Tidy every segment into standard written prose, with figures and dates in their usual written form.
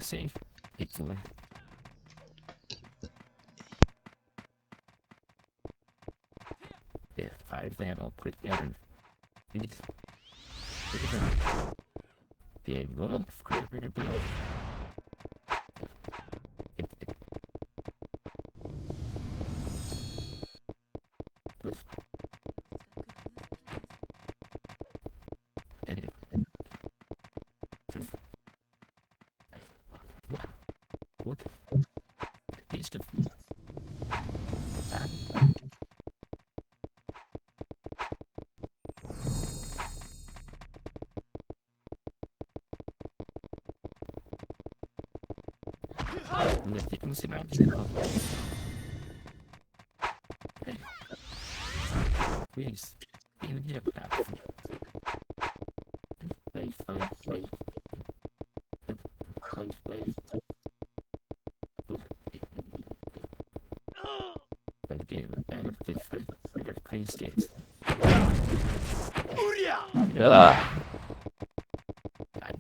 safe. Hopefully. Yeah, 5 ammo, quick gun. Yeah, go. What? He's the Please, even here,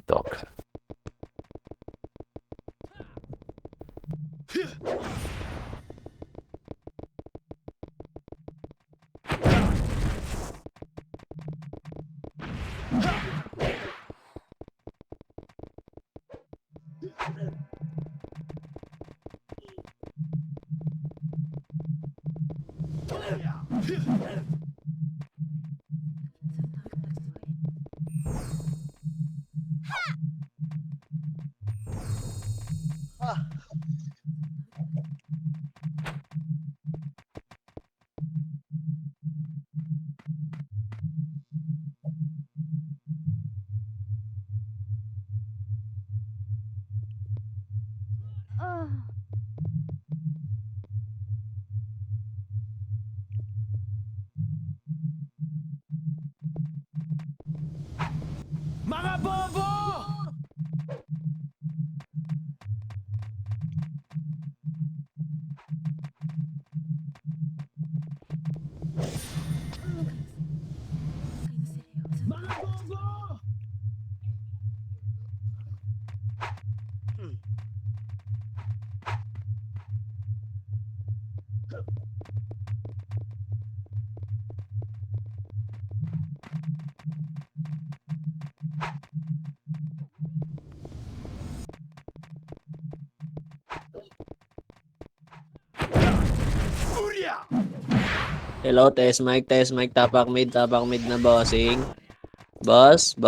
dog. Mga bobo! Mga bobo! Hello, test mic, tapak mid na bossing. Bossing.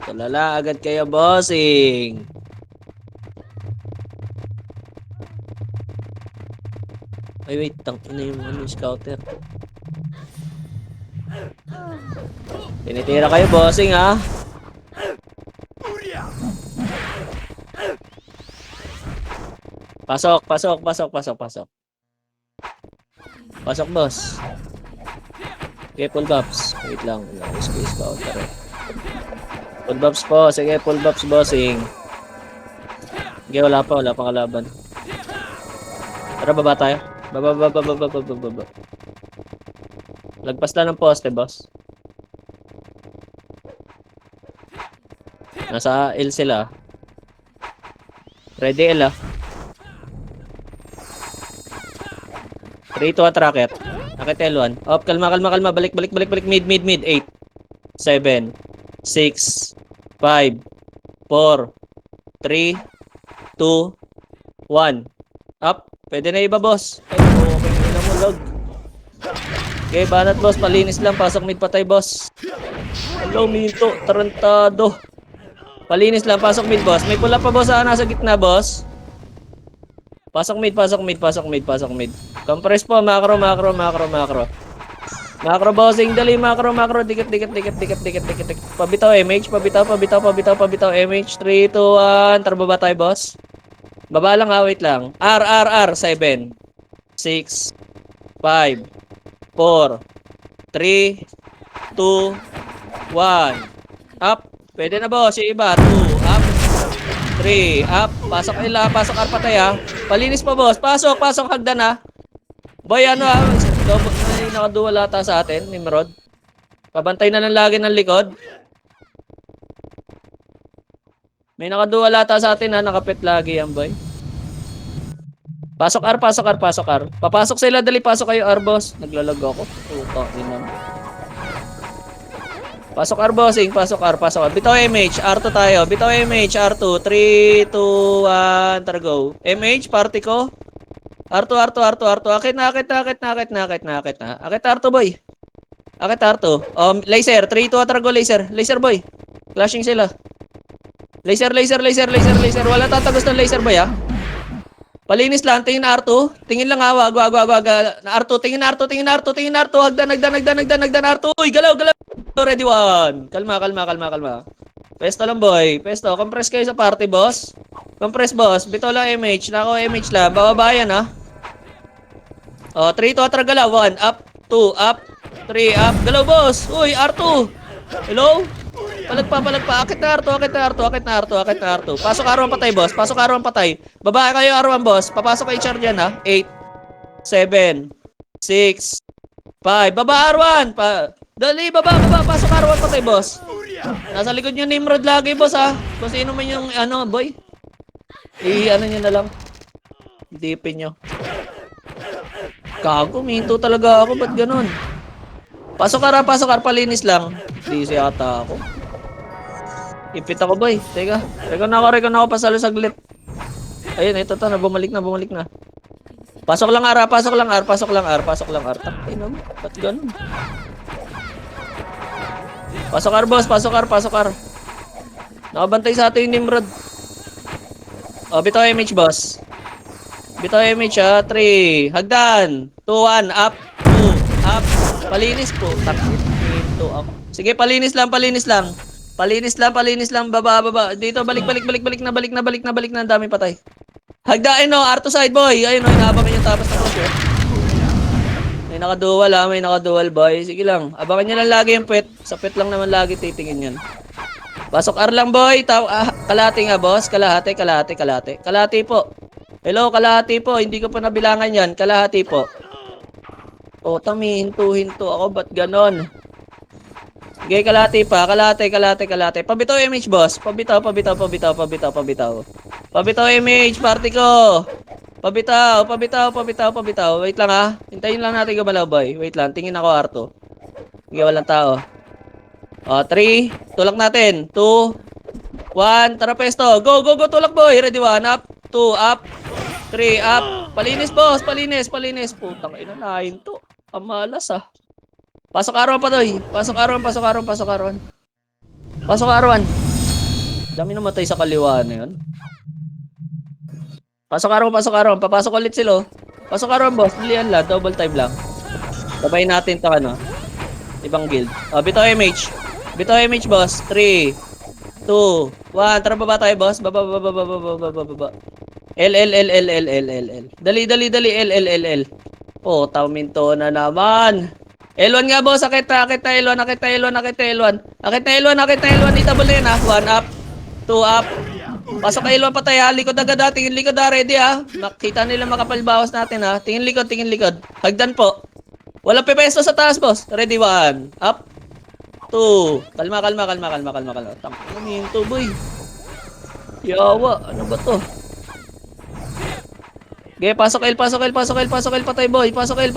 Tulala agad kayo, bossing. Ay, wait, tangin na yung scouter. Tinitira kayo, bossing, ha? Pasok. Pasok, boss. Okay, full buffs. Wait lang. Space counter. Full buffs po. Sige, full buffs, bossing. Okay, wala pa kalaban. Tara, baba tayo. Baba. Lagpas lang ng poste, boss. Nasa L sila. Ready, L, ah. 3 to a tracker. Nakit L1. Up, kalma. Balik. Mid. 8, 7, 6, 5, 4, 3, 2, 1. Up. Pwede na iba, boss. Ay, okay na mo, log. Okay, banat, boss. Palinis lang. Pasok mid patay, boss. Hello, Minto. Tarantado. Palinis lang. Pasok mid, boss. May pula pa, boss. Nasa gitna, boss. Pasok mid. Compress po, macro. Macro bossing, dali, macro. Dikit. Pabitaw MH, pabitaw MH. 3, 2, 1. Tara, baba tayo, boss. Baba lang, ha, wait lang. R, 7, 6, 5, 4, 3, 2, 1. Up. Pwede na, boss. Yung iba, 2, up. 3, up. Pasok nila, pasok arpatay, ha. Palinis pa, boss. Pasok hagdan, ha. Boy, ano, ha. May nakaduwal ata sa atin, Nimrod. Pabantay na lang lagi ng likod. May nakaduwal ata sa atin ha, nakapit lagi yan boy. Pasok R, pasok R, pasok R. Papasok sila, dali, pasok kayo R, boss. Naglalag ako. Puta, ina mo. Pasok R, bossing, pasok R, pasok R. Bitaw MH, R2 tayo. Bitaw MH, R2. 3, 2, 1, tara go. MH, party ko. R2, R2, R2, R2. Akit na. Akit R2, boy. Akit R2. Laser, 3, 2, tara go, laser. Laser, boy. Clashing sila. Laser. Wala tatagos ng laser, boy, ha? Palinis lang, tingin na R2. Tingin lang ha, wag. Na R2, tingin na R2. Hagdan R2. Uy, galaw. Ready one. Kalma. Pesto lang boy. Pesto, compress kayo sa party, boss. Compress, boss. Bito lang MH. Nako, MH lang. Bababayan ha. 3 to atra galaw. 1, up, 2, up, 3, up. Galaw, boss. Uy, R2. Hello? Palagpa. Akit na R2. Pasok R1 patay, boss. Babae kayo R1, boss. Papasok kayo charge yan, ha. 8, 7, 6, 5. Baba R1. Dali, baba. Pasok R1 patay, boss. Nasa likod nyo Nimrod lagi, boss, ha. Kung sino man yung, boy. Ano nyo na lang. Dipin nyo. Gago, minto talaga ako. Ba't ganun? Pasok R, palinis lang. Busy ata ako. Ipit ako, boy. Teka. Recon ako pasalo saglit. Ayun, ito na. Bumalik na. Pasok lang R. Takay naman. Ba't ganun? Pasok R, boss. Pasok R. Nakabantay sa atin yung Nimrod. Bitaw MH, boss. Bitaw MH, ha. 3. Hagdan. 2, 1. Up. 2. Up. Palinis po. Takit. Ito ako. Sige, palinis lang. Baba. Dito, balik na. Ang dami patay. Hagdain, no. R2 side, boy. Ayun, no. Inaabangan yung tapos na cross, eh. May nakadual, boy. Sige lang. Abangan nyo lang lagi yung pet. Sa pet lang naman lagi titingin yan. Pasok R lang, boy. Kalahati nga, boss. Kalahati po. Hello, kalahati po. Hindi ko pa nabilangan yan. Kalahati po. Hinto ako. Ba't ganon? Sige, kalahati pa. Kalahati. Pabitaw MH, boss. Pabitaw. Pabitaw MH, party ko. Pabitaw. Wait lang, ha. Hintayin lang natin gumalaw, boy. Wait lang. Tingin ako R2. Sige, walang tao. 3. Tulak natin. 2. 1. Tara, pesto. Go. Tulak, boy. Ready, 1. Up. 2. Up. 3. Up. Palinis, boss. Palinis. Putang ina, nahinto. Amalas, ha. Pasok R1 pa, doy. Pasok R1. Dami namatay sa kaliwa na yun. Pasok R1. Papasok ulit sila. Pasok R1, boss. Dilihan lang. Double time lang. Sabayin natin to, ibang guild. Bitaw MH, boss. 3, 2, 1. Tara, baba tayo, boss. Baba. L. Dali. L. Minto na naman. L1 nga, boss. Akit na L1. Itabol na yun, ha. 1 up. 2 up. Pasok ka L1 patay, ha. Likod agad, ha. Tingin likod, ha. Ready, ha. Makita nila makapalbawas natin, ha. Tingin likod. Hagdan po. Walang pepesto sa taas, boss. Ready, 1. Up. 2. Kalma. Minto, boy. Yawa. Ano ba to? Okay, pasok L patay, boy. Pasok L.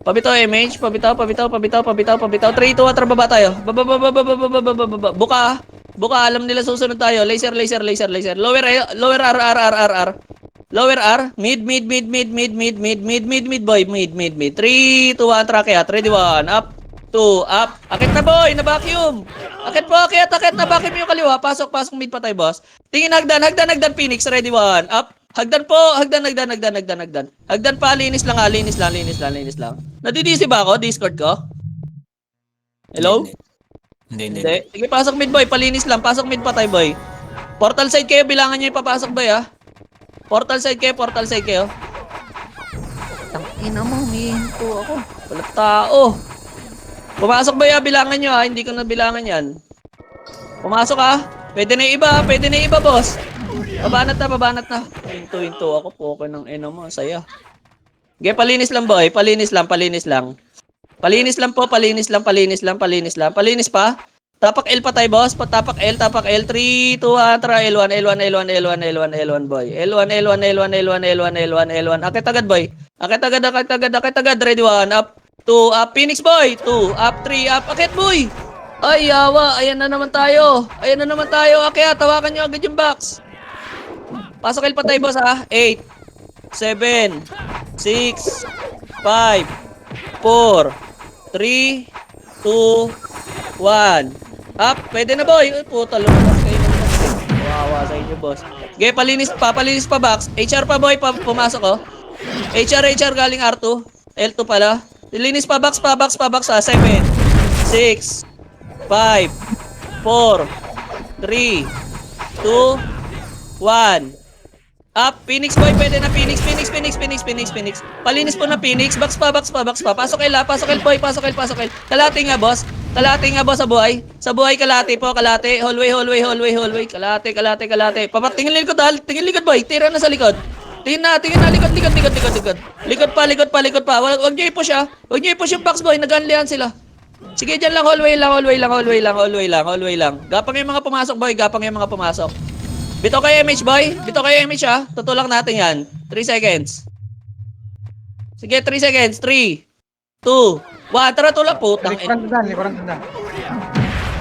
Pabitaw MH, pabitaw. 3, 2, atra, baba tayo. Baba. Buka, alam nila susunod tayo. Laser. Lower R. Lower R. Mid, boy. Mid. 3, 2, 1, track ya. Ready, 1. Up. 2, up. Akit na, boy. Na-vacuum. Akit, na-vacuum yung kaliwa. Pasok, mid pa tayo, boss. Tingin, hagdan, Phoenix. Ready, 1. Up. Hagdan po. Hagdan pa. Linis lang. Nadidisi ba ako? Discord ko? Hello? Hindi. Sige, pasok mid, boy. Palinis lang. Pasok mid pa tayo, boy. Portal side kayo. Bilangan nyo yung papasok, boy, ha. Portal side kayo. Tangina mo, humihinto ako. Walang tao. Pumasok ba, bilangan nyo, ha. Hindi ko na bilangan yan. Pumasok, ha. Pwede na yung iba, boss. Pabanat na. Hinto ako. Okay ng mo. Saya. Okay, palinis lang, boy. Palinis lang. Palinis pa. Tapak L pa tayo, boss. Tapak L, tapak L. 3, 2, 1, tara. L1, L1, L1, L1, L1, L1, boy. L1, L1, L1, L1, L1, L1, L1. Akit agad, boy. Akit agad, akit agad, akit agad. Ready, 1, up. 2, up. Phoenix, boy. 2, up. 3, up. Akit, boy. Ay, yawa. Ayan na naman tayo. Ayan na naman tayo. Akit, tawakan nyo agad yung box. Pasok L pa tayo, boss, ha. 8, 7, 6, 5, 4, 3, 2, 1. Up, pwede na, boy. Uy, puta, lumabas kayo ng box. Kawawa sa inyo, boss. Okay, palinis pa box. HR pa, boy, pumasok, oh. HR galing R2. L2 pala. Linis pa box, ha. 7, 6, 5, 4, 3, 2, 1. Up, Phoenix, boy, pwede na. Phoenix. Palinis po na Phoenix. Box pa. Pasok L, boy, pasok L. Kalate nga, boss, sa buhay. Sa buhay, kalate po, kalate. Hallway. Kalate. Tingin likod, boy. Tira na sa likod. Tingin na, likod. Likod pa. Huwag niyo i-push, ah. Huwag niyo i-push yung box, boy. Nag-unlihan sila. Sige, dyan lang, hallway lang. Gapang yung mga pumasok, boy. Bito kayo MH, boy. Ha. Tutulak natin yan. 3 seconds. Sige, 3 seconds. 3, 2, 1. Tara, tulak po. Likuran tanda.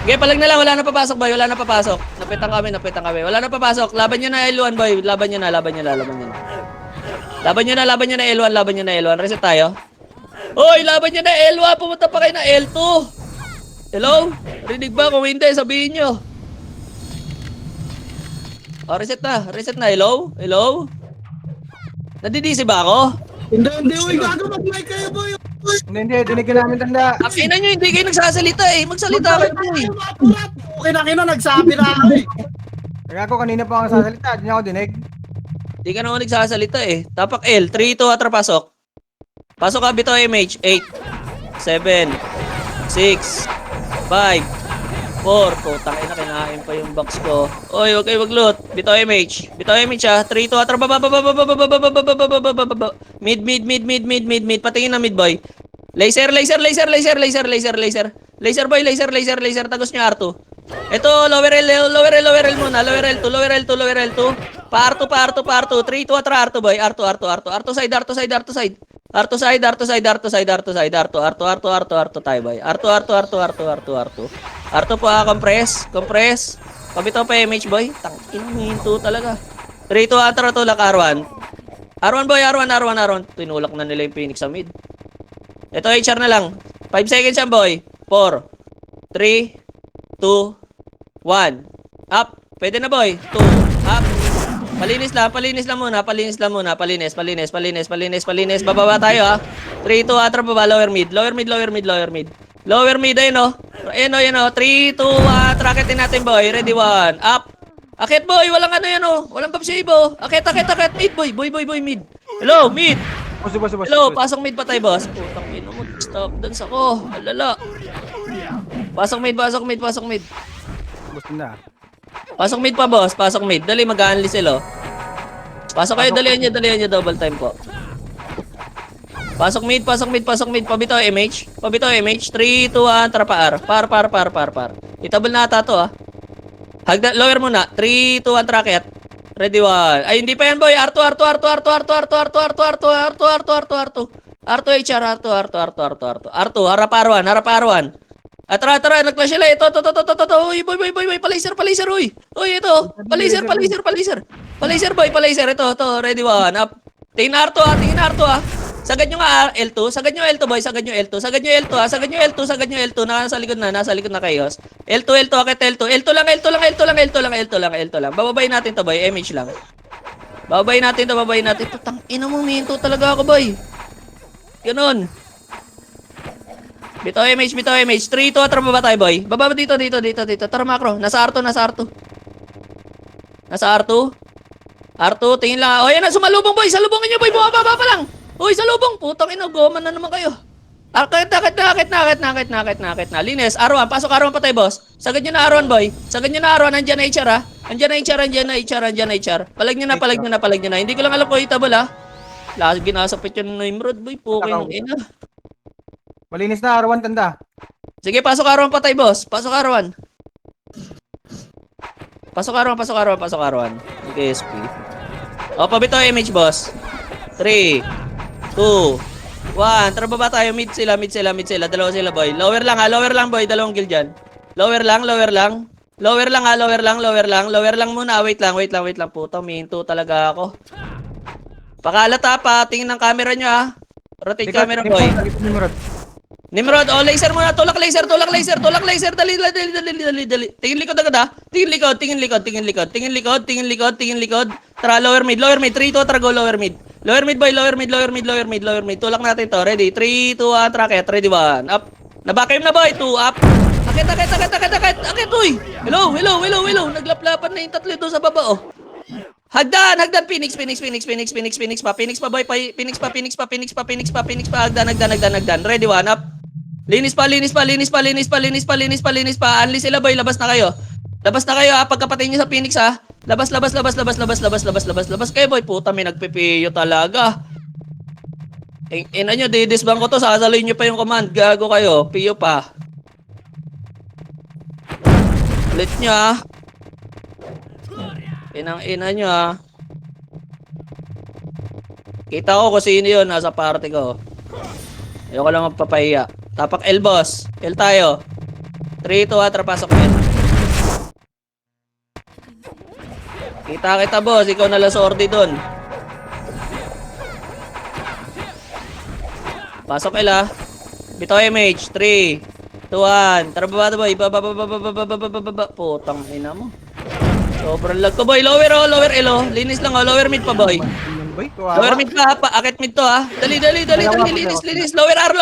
Sige, palag na lang. Wala na papasok, boy. Napitan kami. Wala na papasok. Laban nyo na L1, boy. Laban nyo na L1. Reset tayo. Hoy, laban nyo na L1. Pumunta pa kayo na L2. Hello? Rinig ba? Kung hindi, sabihin nyo. Oh, reset na. Hello? Nadidisi ba ako? Hindi, uy, gago, mag-like kayo, boy. Hindi, dinig ka namin tanda. Akina nyo, hindi kayo nagsasalita eh. Magsalita kayo, boy. Okay na, nagsabi na ako eh. Ako kanina pa ako sasalita, di niya ako dinig. Hindi ka naman nagsasalita eh. Tapak L. 3, 2, atra, pasok. Pasok ka, bito MH. 8, 7, 6, 5, 4. Putang ina, kinain pa yung box ko. Oy, huwag kayo mag-loot. Bito MH, ha. 3, 2, atra, Mid. Patingin na mid, boy. Laser, boy. Tagos niya R2. Ito, lower L muna. Lower L2. Pa R2. 3, 2, atra, R2, boy. R2 side. R2 tayo, boy. R2 po, compress. Pabitaw pa MH, boy. Tangin, hinto talaga. 3, 2, atra, tulak R1. R1, boy, R1. Tinulak na nila yung Phoenix sa mid. Ito, HR na lang. 5 seconds yan, boy. 4, 3, 2, 1. Up. Pwede na, boy. 2, up. Palinis lang muna. Palinis. Bababa tayo, ha. 3, 2, atra, baba. Lower mid. Lower mid, ayun, no. Ayun, 3, 2, 1. Raketin natin, boy. Ready, 1. Up. Akit, boy. Walang ano yan, oh. Walang pag-save, oh. Akit. Mid, boy. Mid. Hello, mid. Boss. Hello, pasok mid pa tayo, boss. Putang ina mo. Stop dance ako. Alala. Pasok mid. Boss tanda. Pasok mid pa, boss. Dali, mag-unli sila. Pasok kayo, dalihan nyo. Double time po. Pasok mid. Pabitaw MH. 3, 2, 1. Tara pa R. Par. Itabal na ata to, ah. Lower muna. 3, 2, 1. Tracket. Ready, 1. Ay, hindi pa yan, boy. R2. HR. R2, harap R1. Tara, nag-flash sila. Ito. Uy, boy. Palaser, uy. Uy, ito. Palaser. Boy. Ito. Ready, 1. Up. Tingin R2, ah. Sagad nyo nga L2. Sagad nyo L2, boy. Sagad nyo L2, ha. Sagad nyo L2. Nasa likod na kayo. L2, akit L2. L2 lang. Bababayin natin to, boy. MH lang. Bababayin natin. Putang ina mo, minto talaga ako, boy. Ganun. Bito MH. 3, 2, atra, baba tayo, boy. Baba dito. Tara, macro. Nasa R2. R2, tingin lang. O, yan na, sumalubong, boy. Salubongin nyo, boy. Bumaba pa lang. Uy, salubong. Putang ina, goma na naman kayo. Akit na. Linis. R1. Pasok R1 pa tayo, boss. Sagad nyo na R1, boy. Andiyan na HR, ha. Andiyan na HR. Palag nyo na. Hindi ko lang alam kung hitable, ha. Lagi ginasapit yun ng Nimrod, boy. Puking ina. Malinis na, R1 tanda. Sige, pasok R1 pa tayo, boss. Pasok arawan, pasok arawan, pasok arawan. KSP. O, pabito image, boss. 3, 2, 1. Tara baba tayo. Mid sila. Dalawa sila, boy. Lower lang ha, lower lang, boy. Dalawang kill dyan. Lower lang. Lower lang muna. Wait lang. Puta, minto talaga ako. Pakalat ha, pa. Tingin ng camera nyo ha. Rotate camera, boy. Nimrod, oh, laser muna. Tulak laser. Dali. Tingin likod agad ha. Tingin likod. Tara, lower mid. 3, 2, tara, go, lower mid. Lower mid, boy. Tulak natin to. Ready? 3, 2, 1, tracket. Ready, 1. Up. Nabakim na, boy. 2, up. Akit. Akit, uy. Hello. Naglaplapan na yung tatlo doon sa baba, oh. Hagdan, Phoenix pa, boy. Phoenix pa. Hagdan. Ready, 1, up. Linis pa. Unli sila, boy. Labas na kayo, ha. Pagkapatay niyo sa Phoenix, ha. Labas kayo, boy. Puta, may nagpipiyo talaga. Ina nyo, didisbang ko to. Sasaloy nyo pa yung command. Gago kayo. Piyo pa. Ulit nyo, ha. Ina nyo, ha. Kita ko kung sino yun. Nasa party ko. Ayoko lang magpapahiya. Tapak L, boss. L tayo. 3, 2, 1, trapasok L. Kita, boss. Ikaw na lang sordi dun. Pasok L, ha. Bitaw MH. 3, 2, 1. Tara, baba, boy. Baba. Putang ina mo. Sobrang lag ko, boy. Lower L, oh. Linis lang, oh. Lower mid pa, boy. Lower mid pa, ha. Akit mid to, ha. Dali. Linis. Lower R.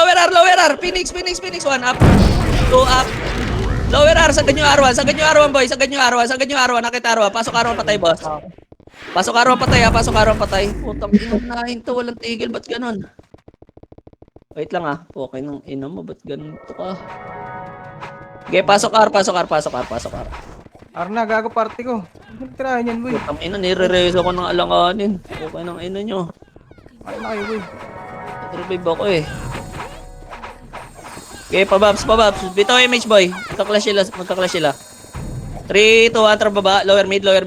Phoenix. 1 up. 2 up. Lower R. Sagad nyo R1, boy. Sagad nyo R1. Akit R1. Pasok R1 patay, boss. Pasok R1 patay. Putang inahin to. Walang tigil. Ba't ganun? Wait lang, ha. Okay nang ina mo. Ba't ganito ka? Okay, pasok R. Arna, gago party ko. Tirahan yan, boy. Putang ina, nire-reso ko ng alanganin. Okay ng ina nyo. Ano na kayo, boy? Revive ako, eh. Okay, pababs. Bitaw image, boy. Magka-clash sila. 3, 2, 1, tara baba. Lower mid, ha.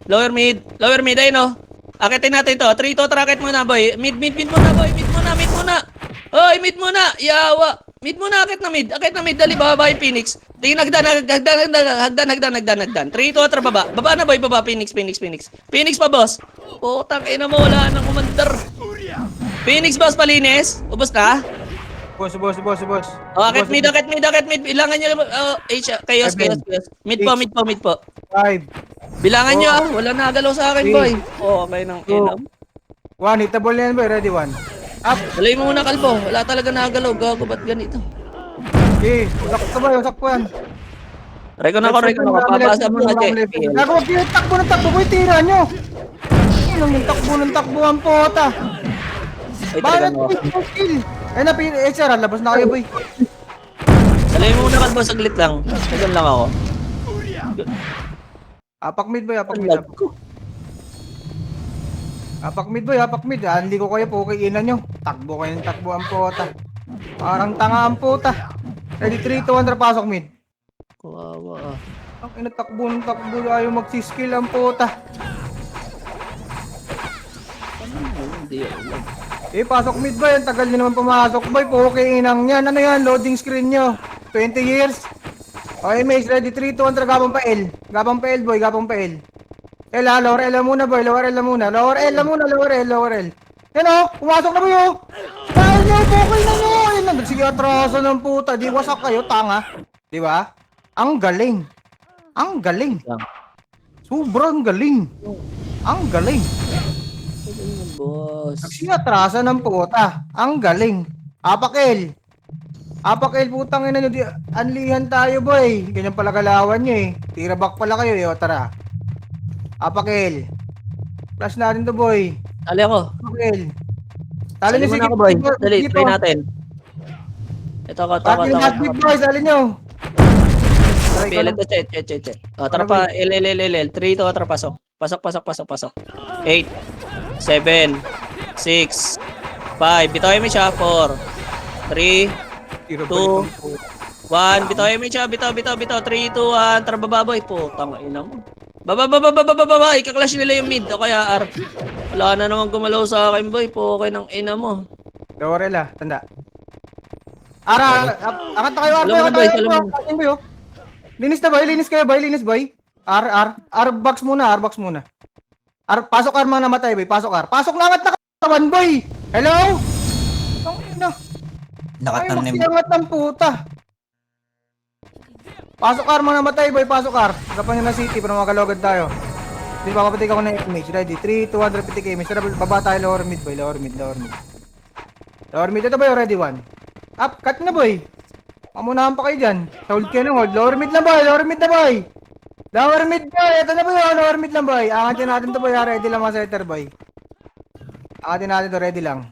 Lower mid, ayun, oh. Akitin natin to. 3, 2, tracket muna, boy. Mid muna, boy. Mid muna. Hoy, mid muna. Yawa. Mid muna, akit na mid. Dali, baba yung Phoenix. Tingin, hagdan. 3, 2, tara baba. Baba na, boy. Phoenix pa, boss. Putang ina mo, wala nang kumandar. Phoenix, boss, palinis. Ubos na. Boss. Oh, akit mid. Bilangan nyo. Chaos. Mid po. 5. Bilangan nyo, ah. Wala nagalaw sa akin, boy. Oh, okay nang ina. 1, hitable na yan, boy. Ready, 1. Up. Dalay mo muna, kalbo. Wala talaga nagalaw. Gago, ba't ganito? Okay, usak po yan. Reko na ko. Papasa mo na, Che. Gago, wag yung takbo, boy. Tira nyo. Ano yung takbo ang pota? Ay, Bakit talaga mo. po kill? Ay na, sir, labas na kayo, boy. Dalay mo muna, kalbo. Saglit lang. Sagan lang ako. Apak mid, boy. Ang lag ko. Apak mid. Hindi ko kayo po kiinan nyo. Takbo ang pota. Parang tanga ang puta. Ready, 3, 2, 1, pasok mid. Kawawa, ah. Ang inatakbo. Ayaw magsiskill ang puta. Hindi, alam. Pasok mid, boy. Ang tagal nyo naman pumasok, boy. Okay, inang yan. Ano yan? Loading screen nyo. 20 years. Okay, Mace. Ready, 3, 2, 1, gabang pa L. Gabang pa L, boy. L, ha? Lower L muna, boy. Lower L. Yan, oh. Pumasok na, boy, oh. Dahil nyo, bukol na nyo. Yan na. Sige, atraso ng puta. Di wasak kayo, tanga. Di ba? Ang galing. Sobrang galing. Boss. Sige, atraso ng puta. Ang galing. Apak L, putang ina nyo. Anlihan tayo, boy. Ganyan pala galawan nyo, eh. Tira back pala kayo, eh. O, tara. Apak L. Flash natin to, boy. Tali ako. Apak L. Tali nyo, Sali sige. muna ako, boy. Dali, try natin. Ito ko. Tali nyo, boy. Tali nyo. Pilit to, che. O, tara pa. L. 3, 2, tara, pasok. Pasok. 8, 7, 6, 5. Bitaw mo siya. 4, 3, Tira 2, balik ang 1, bitaw MH ah, bitaw. 3, 2, 1, tara baba boy. Putang ina mo. Baba. Ika-clash nila yung mid. O kaya R. Wala na naman gumalaw sa akin boy. Okay ng ina mo. Dorel ah, tanda. Ara, angat na kayo, Alam mo na, boy, alam mo. Akin boy, oh. Linis na boy, linis boy. R box muna. Pasok R mga namatay boy, pasok R. Pasok na angat na katawan boy. Hello? Ang ina. Ay, magsiangat ng puta. Pasok R mga namatay boy, pasok R. Harapan nyo na city para makalogad tayo. Hindi pa kapatig ako ng image. Ready? 3, 2, 1, repeat image. Tara, baba tayo, lower mid boy, lower mid. Lower mid, ito boy, ready 1. Up, cut na boy. Pamunahan pa kayo dyan. Hold kayo ng hold. Lower mid na boy. Lower mid. Ito na boy. Lower mid lang boy. Angatin natin to boy. Ready lang mga setter boy. Angatin natin to. Ready lang.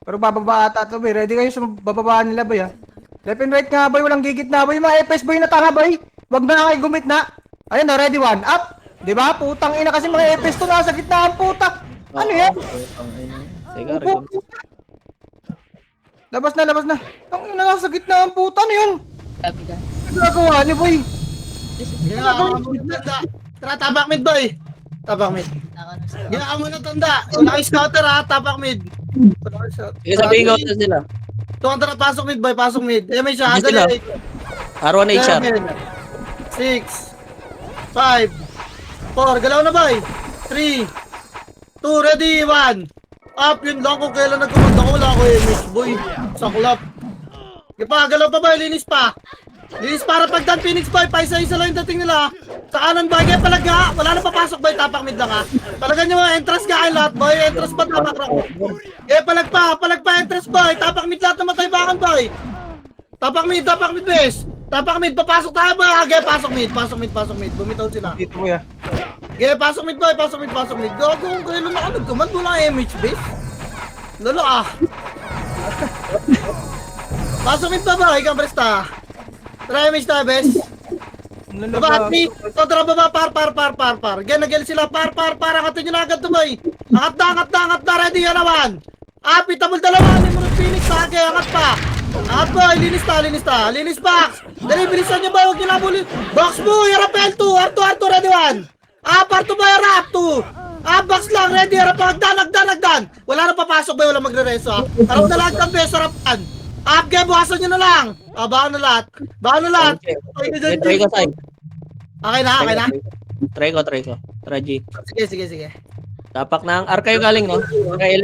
Pero bababa ata to boy. Ready kayo sa bababaan nila boy ha. Left and right nga boy. Walang gigit na boy. Mga FS boy na tanga boy. Wag na kayo gumit na. Ayun na. Ready 1. Up. Diba? Putang ina kasi mga FS to nasa gitna ang putak. Ano yan? Putang ina. Teka, record. Labas na. Ang ina nasa gitna ang puta. Ano yun? Nagagawa niyo boy. Ginagawa mo na tanda. Tara, tapak mid boy. Tapak mid. Ginagawa mo na tanda. Wala kang scouter ha, tapak mid. Sige, sabihin ko na sila. Tuwang tara, pasok mid boy, pasok mid. May siya, Sige sila. dali. R1 HR. 6, 5, 4, galaw na boy. 3, 2, ready, 1. Up, yun lang kung kailan nagkumanda ko, wala ako image boy. Saklap. Galaw pa boy, linis pa. Linis para pagdan Phoenix boy, paisa-isa lang yung dating nila. Sa kanan boy, kaya palaga, wala na papasok boy, tapak mid lang ha. Palagan nyo mga entrance ka kayo lahat boy, entrance pa tapak rock. Kaya palagpa entrance boy, tapak mid lahat na matay bakan boy. Tapak mid bes. Tapak mid, papasok tayo boy, kaya pasok mid, bumitaw sila. Dito boy ah. Kaya pasok mid boy, pasok mid. Gago kung kailan na nagkamad, wala image bes. Lalo ah. Pasok mid pa boy, kampresta. Try image tayo, bes. Baba, Atmi. Tara, baba, par. Ganagel sila, par. Angatin nyo na agad to, boy. Angat na, ready ka naman. Pitabol dalawa, ni Murut Phoenix, sake, angat pa. Angat, boy, linis box. Dali, bilisan nyo, boy, huwag nyo nabulin. Box, boy, harap L2, R2, ready 1. R2, boy, harap 2. Box lang, ready, harap, hagdan. Wala na papasok, boy, wala magre-reso, ha. Harap na lahat ng beso, harapan. Game, bukasan nyo na lang. Bahan na lahat. Try ko, Sai. Okay na. Try ko. Try G. Sige. Tapak na ang R kayo galing, no? L,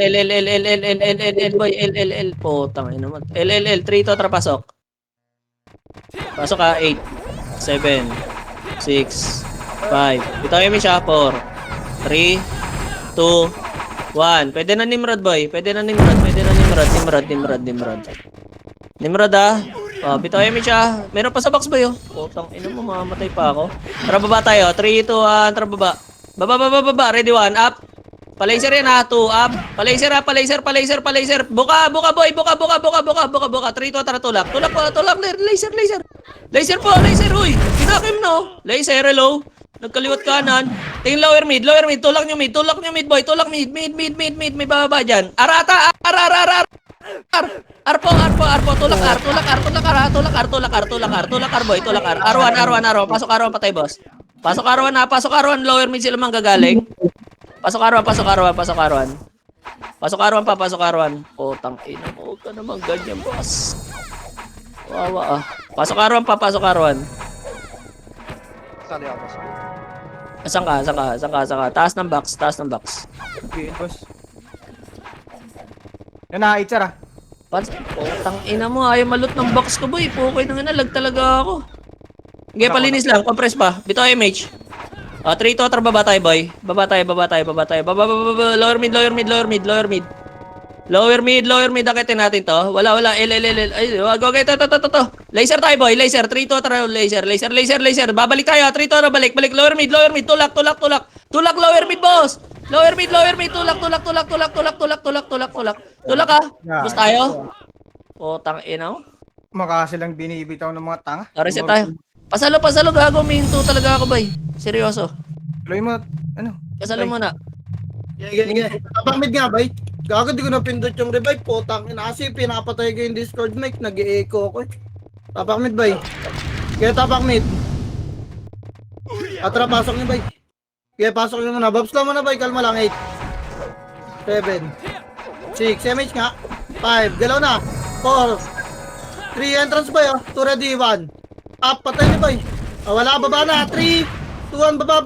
boy. L. Putang ina naman. L. 3 to, tara pasok. Pasok ka, 8, 7, 6, 5. Ito yung siya, 4, 3, 2, 1. Pwede na Nimrod, boy. Nimrod ah. Bitaw yung siya. Meron pa sa box boy oh. Putang ina mo, mamamatay pa ako. Tara baba tayo. 3, 2, 1, tara baba. Baba. Ready 1, up. Palaser yan ha. 2, up. Palaser. Buka boy. Buka. 3, 2, tara tulak. Laser po. Uy. Pinakim no. Laser, hello. Nagkaliwat kanan. Tingin lower mid. Tulak nyo mid boy. Tulak mid. May bababa dyan. Arata. Arpo. Tulak boy. R1. Pasok R1 patay boss. Pasok R1. Lower mid sila manggagaling. Pasok R1. Putang ina mo. Huwag ka naman ganyan boss. Wawa ah. Pasok R1. Sali ako. Saan ka? Taas ng box. Okay, boss. Yan na, itchar ah. Putang ina mo, ayaw malot ng box ko boy. Pukay nang ina, lag talaga ako. Sige, palinis lang, compress pa. Bito MH. 3 to, tara baba tayo boy. Baba tayo. Lower mid, akitin natin to. Wala. L. Ay, wag, to. Laser tayo boy, laser. 3 to, tara, laser. Babalik tayo, 3 to, balik. Lower mid, tulak. Tulak, lower mid, boss. Lower mid, tulak. Tulak ka. Bus tayo. Putang ina mo. Makasilang binibitaw ng mga tanga. Reset tayo. Pasalo, gago. Minto talaga ako, boy. Seryoso. Tuloy mo, ano? Pasalo muna. Sige. Tapak mid nga, bay. Gago, di ko napindot yung revive. Putang ina kasi pinapatay ko yung Discord mic. Nag-e-echo ako eh. Tapak mid, boy. Kaya tapak mid. Atra, pasok niyo, boy. Kaya pasok niyo muna. Babs lang muna, boy. Kalma lang. 8. 7. 6. MH nga. 5. Galaw na. 4. 3. Entrance, boy. 2 ready. 1. Up. Patay niyo, boy. Wala. Baba na. 3. 2. 1. Baba.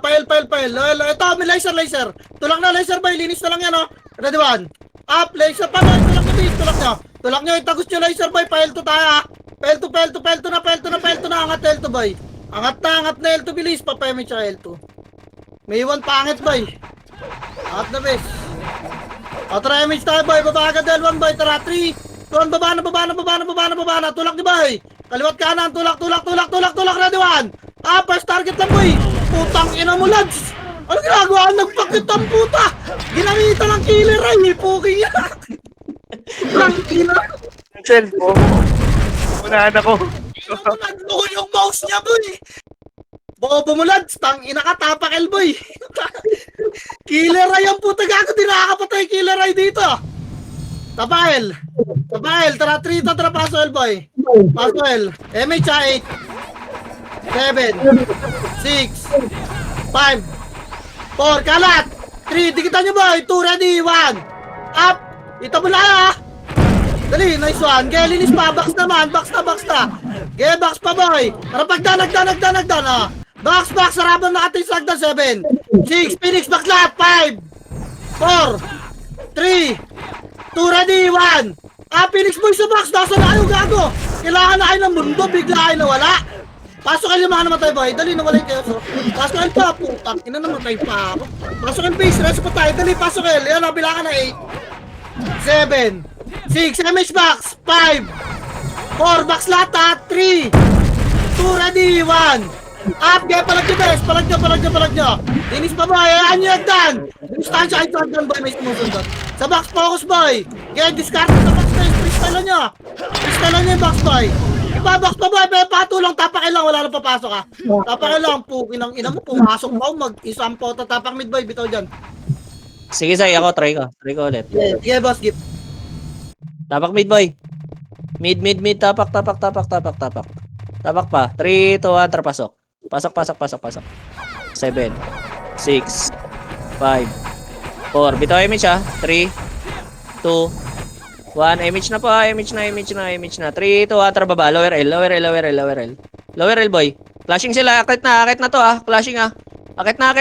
Pile. Ito. May laser. Tulak na, laser, boy. Linis na lang yan, oh. Ready. 1. Up. Laser pa, boy. Tulak na, boy. Tulak nyo. Itagos nyo, laser, boy. Pile 2 tayo, ah. Pile 2 na. Angat L2, boy. Angat na L2, bilis. Papayamit siya L2. May iwan pangit, boy. Angat na, bes. O, try image tayo, boy. Baba agad L1, boy. Tara, 3. 2, baba na. Tulak ni boy. Kaliwat kanan. Tulak. Ready, 1. First target lang, boy. Putang ina mo, lads. Ano ginagawa? Nagpakit ang puta. Ginamitan ng killer, ay. Puking yan. Ang ina. Cellphone. Unahan ako. Nagloko yung mouse niya, boy. Bobo mo, lads. Tang ina ka, tapak L, boy. Killer eye ang puta, gago. Di nakakapatay killer eye dito. Tapak L. Tara, 3 to. Tara, paso L, boy. Paso L. MH 8. 7. 6. 5. 4. Kalat. 3. Dikitan nyo, boy. 2. Ready. 1. Up. Ito mo lang, ah. Dali, nice one. Kaya linis pa. Box naman. Box na. Kaya box pa, boy. Tara, pagdan, ah. Box, sarabang nakating sagdan. 7. 6. Phoenix, baklat. 5. 4. 3. 2. Ready. 1. Phoenix boy sa box. Nasa na kayo, gago. Kailangan na kayo ng mundo. Bigla kayo nawala. Pasok kayo yung mga namatay, boy. Dali, nawala yung chaos. Pasok kayo pa, putang. Ina, namatay pa ako. Pasok kayo base. Reso pa tayo. Dali, pasok kayo. Yan, nabilangan na 8. 7. 6. MH box. 5. 4. Box lata. 3. 2. Ready. 1. Up. Kaya palag nyo. Dinis pa, boy. Ayan nyo yagdan. Distansya kayo yagdan, boy. May sumusunod. Sa box focus, boy. Kaya discard sa box na yung freestyle nyo. Freestyle nyo yung box, boy. Ipabox pa, boy. Patulong. Tapakin lang. Wala nang papasok, ha. Tapakin lang. Pukin ang ina mo. Pumasok mo. Mag-isang po. Tapak mid, boy. Bitaw dyan. Sige, say ako. Try ko ulit. Yeah, boss. Give. Tapak mid, boy. Mid. Tapak. Tapak pa. 3, 2, 1. Tara, pasok. Pasok. 7. 6. 5. 4. Bitaw image, ha. 3. 2. 1. Image na po, ha. Image na. 3, 2, 1. Tara, baba. Lower L, boy. Flashing sila. Akit na to, ha. Flashing, ha. Akit na.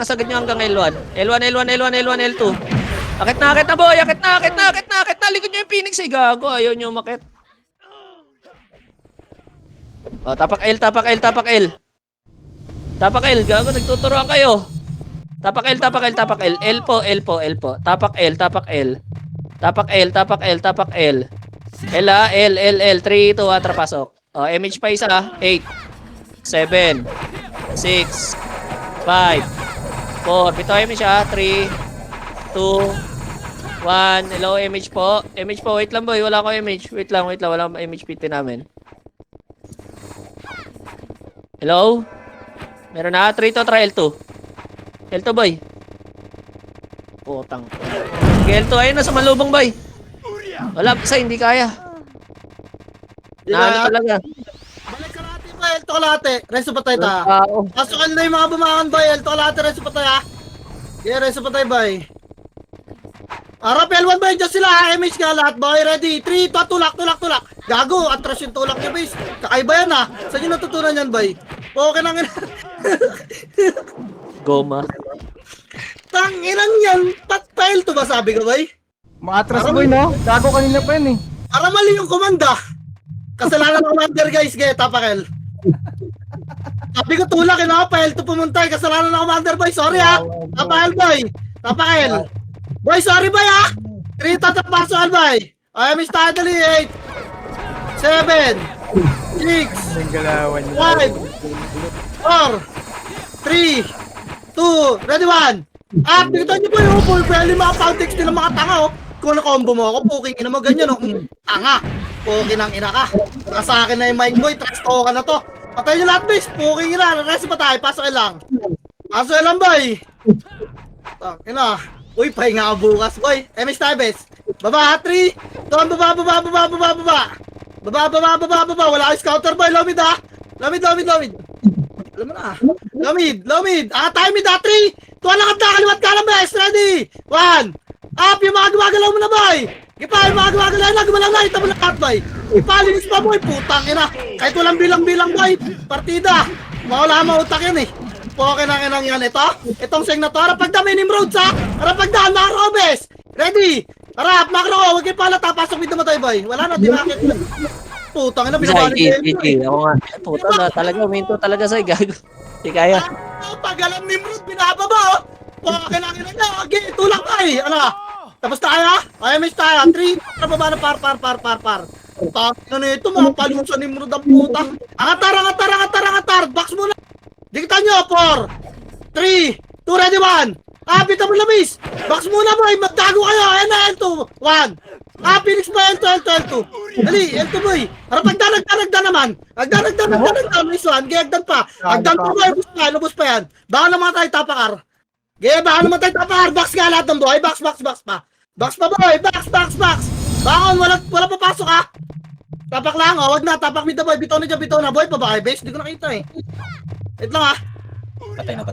Sagad nyo hanggang L1. L2. Akit na, boy. Akit na. Likod nyo yung Phoenix, eh. Gago. Ayaw nyo umakit. O, tapak L. Gago, nagtuturoan kayo. Tapak L. L po. Tapak L. L, ha. L. 3, 2, 1. Tara, pasok. O, MH pa isa, ha. 8. 7. 6. 5. 4. Bitaw MH, ha. 3. 2. 1. Hello, MH po. Wait lang, boy. Wala akong MH. Wait lang. Wala akong MH PT namin. Hello? Meron na. 3 to. Try L2. L2, boy. Putang. Sige, L2. Ayun na sa malubong, boy. Wala pa hindi kaya. Na talaga. Balik kalate, boy. L2 kalate. Reso pa tayo, ta. Pasok na yung mga bumangan, boy. L2 kalate. Reso pa tayo, ha. Yeah, reso pa tayo, boy. Arap L1, boy. Diyos sila, ha. MH nga lahat, boy. Ready. 3, 2, tulak. Gago. Atras yung tulak niya, boys. Kakaiba yan, ha. Saan yung natutunan yan, boy? Okay lang yan. Goma. Tanginang yan. Patpail to ba, sabi ko, boy? Maatras, boy, no? Gago kanina pa yan, eh. Para mali yung komanda. Kasalanan ng commander, guys. Gaya, tapakel. Sabi ko tulak, pail to pumunta. Kasalanan ng commander, boy. Sorry, ha. Tapakel, boy. Tapakel. Boy, sorry, boy, ha. 3 tatapasok, boy. I am steadily 8. 7. 6. 5. 4. 3. 2. Ready, 1. Dito nyo po yung full belly mga pound nila mga tanga, oh. Kung na-combo mo ako, puking ina mo ganyan, oh. Tanga. Puking ang ina ka. Sa akin na yung mind boy, trash talk ka na to. Patay nyo lahat, boys. Puking ina. Rest pa tayo. Pasok lang. Pasok lang, boy. Ina. Uy, pahinga ka bukas, boy. MS tayo, bes. Baba, 3. Doon, baba. Baba. Wala kang scouter boy. Low mid ha. Low mid. Alam mo na. Low mid. Tayo mid ha. 3, 2, lang at kaliwat ka lang bes. Ready? 1. Up yung mga gumagalaw mo na boy. Ipa yung mga gumagalaw na. Gumalaw na. Ito mo na cut boy. Ipalinis pa boy. Putang ina. Kahit walang bilang-bilang boy. Partida. Mawala mautak yan eh. Okay na kinang yan. Itong seng na to. Harap pagdami Nimrod sa. Harap pagdaan. Macro bes. Ready? Harap. Macro. Huwag kayo palata. Pasok mid naman tayo boy. Wala na. Tinakit. Putang ina. Binabalik GG. Ako nga. Puta na talaga. Minto talaga sa'yo. Gago. Di kaya. Pag alam Nimrod, binababa oh. Okay na niya. Okay, tulak tayo. Ano? Tapos tayo. Ay, miss tayo. 3. Nababa na par. Ano na ito? Mga palung sa Nimrod ang puta. Angatar. Box muna. Dikitan nyo. 4, 3, 2, ready, 1. Pita mo labis. Box muna boy. Magtago kayo. Ayan na, L2. 1. Phoenix ba L2, L2. Dali, L2 boy. Harap agdan naman. Agdan. Nice one. Gagdan pa. Agdan pa boy. Lubos pa yan. Baka naman tayo tapakar. Baka naman tayo tapakar. Box nga lahat ng boy. Box pa. Box pa boy. Box. Bakon, wala papasok ha. Tapak lang oh. Wag na. Tapak mid na boy. Bitaw na boy. Pabakay base. Di ko nakita eh. Wait lang ha. Patay na.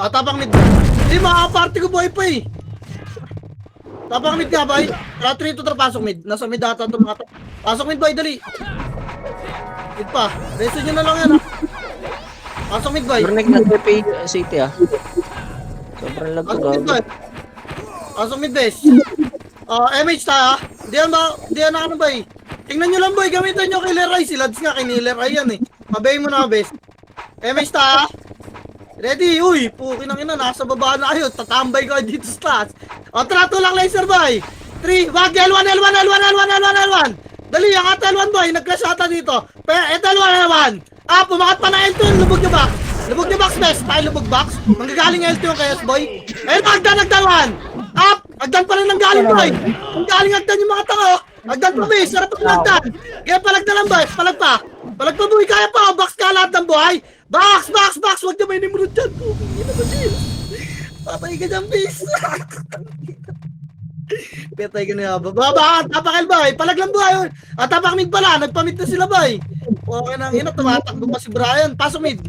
Tapak mid. Hindi makakaparty ko boy pa eh. Tapak mid nga boy. 3 to pasok mid. Nasa mid data ito mga to. Pasok mid boy, dali. Mid pa. Reso nyo na lang yan ha. Pasok mid boy. Bernig na TP City ah. Sobrang lag ko Pasok mid gago. boy. Pasok mid base. MH tayo ha. Di yan na ano boy. Tingnan nyo lang boy. Gamitan nyo kay Leray. Si Lads nga kay Leray yan eh. Mabay mo na base. MH tayo ha. Ready? Uy, pukin ang ina, nasa baba na kayo. Tatambay ko dito sa taas. Trato lang laser boy. 3, wag, L1. Dali, ang ata L1 boy. Nag-crash ata dito. Ito L1. Pumakat pa na L2 yung lubog niya box. Lubog niya box, best. Tayo lubog box. Manggagaling L2 yung kayas boy. Agdan 1. Agdan pa rin ng galing boy. Ang galing agdan yung mga tanga. Agdan pa base, sarap ang agdan. Kaya palagdan lang boy, palag pa boy, kaya pa. Box ka lahat ng boy. Box! Huwag na may Nimrod dyan. Pukingin na ba Jill? Patay ka dyan, base. Patay ka na ba? Tapakal ba? Palag lang ba? Tapak mid pala. Nagpamit na sila ba? Okay na. Ina, tumatakbo pa si Brian. Pasok mid,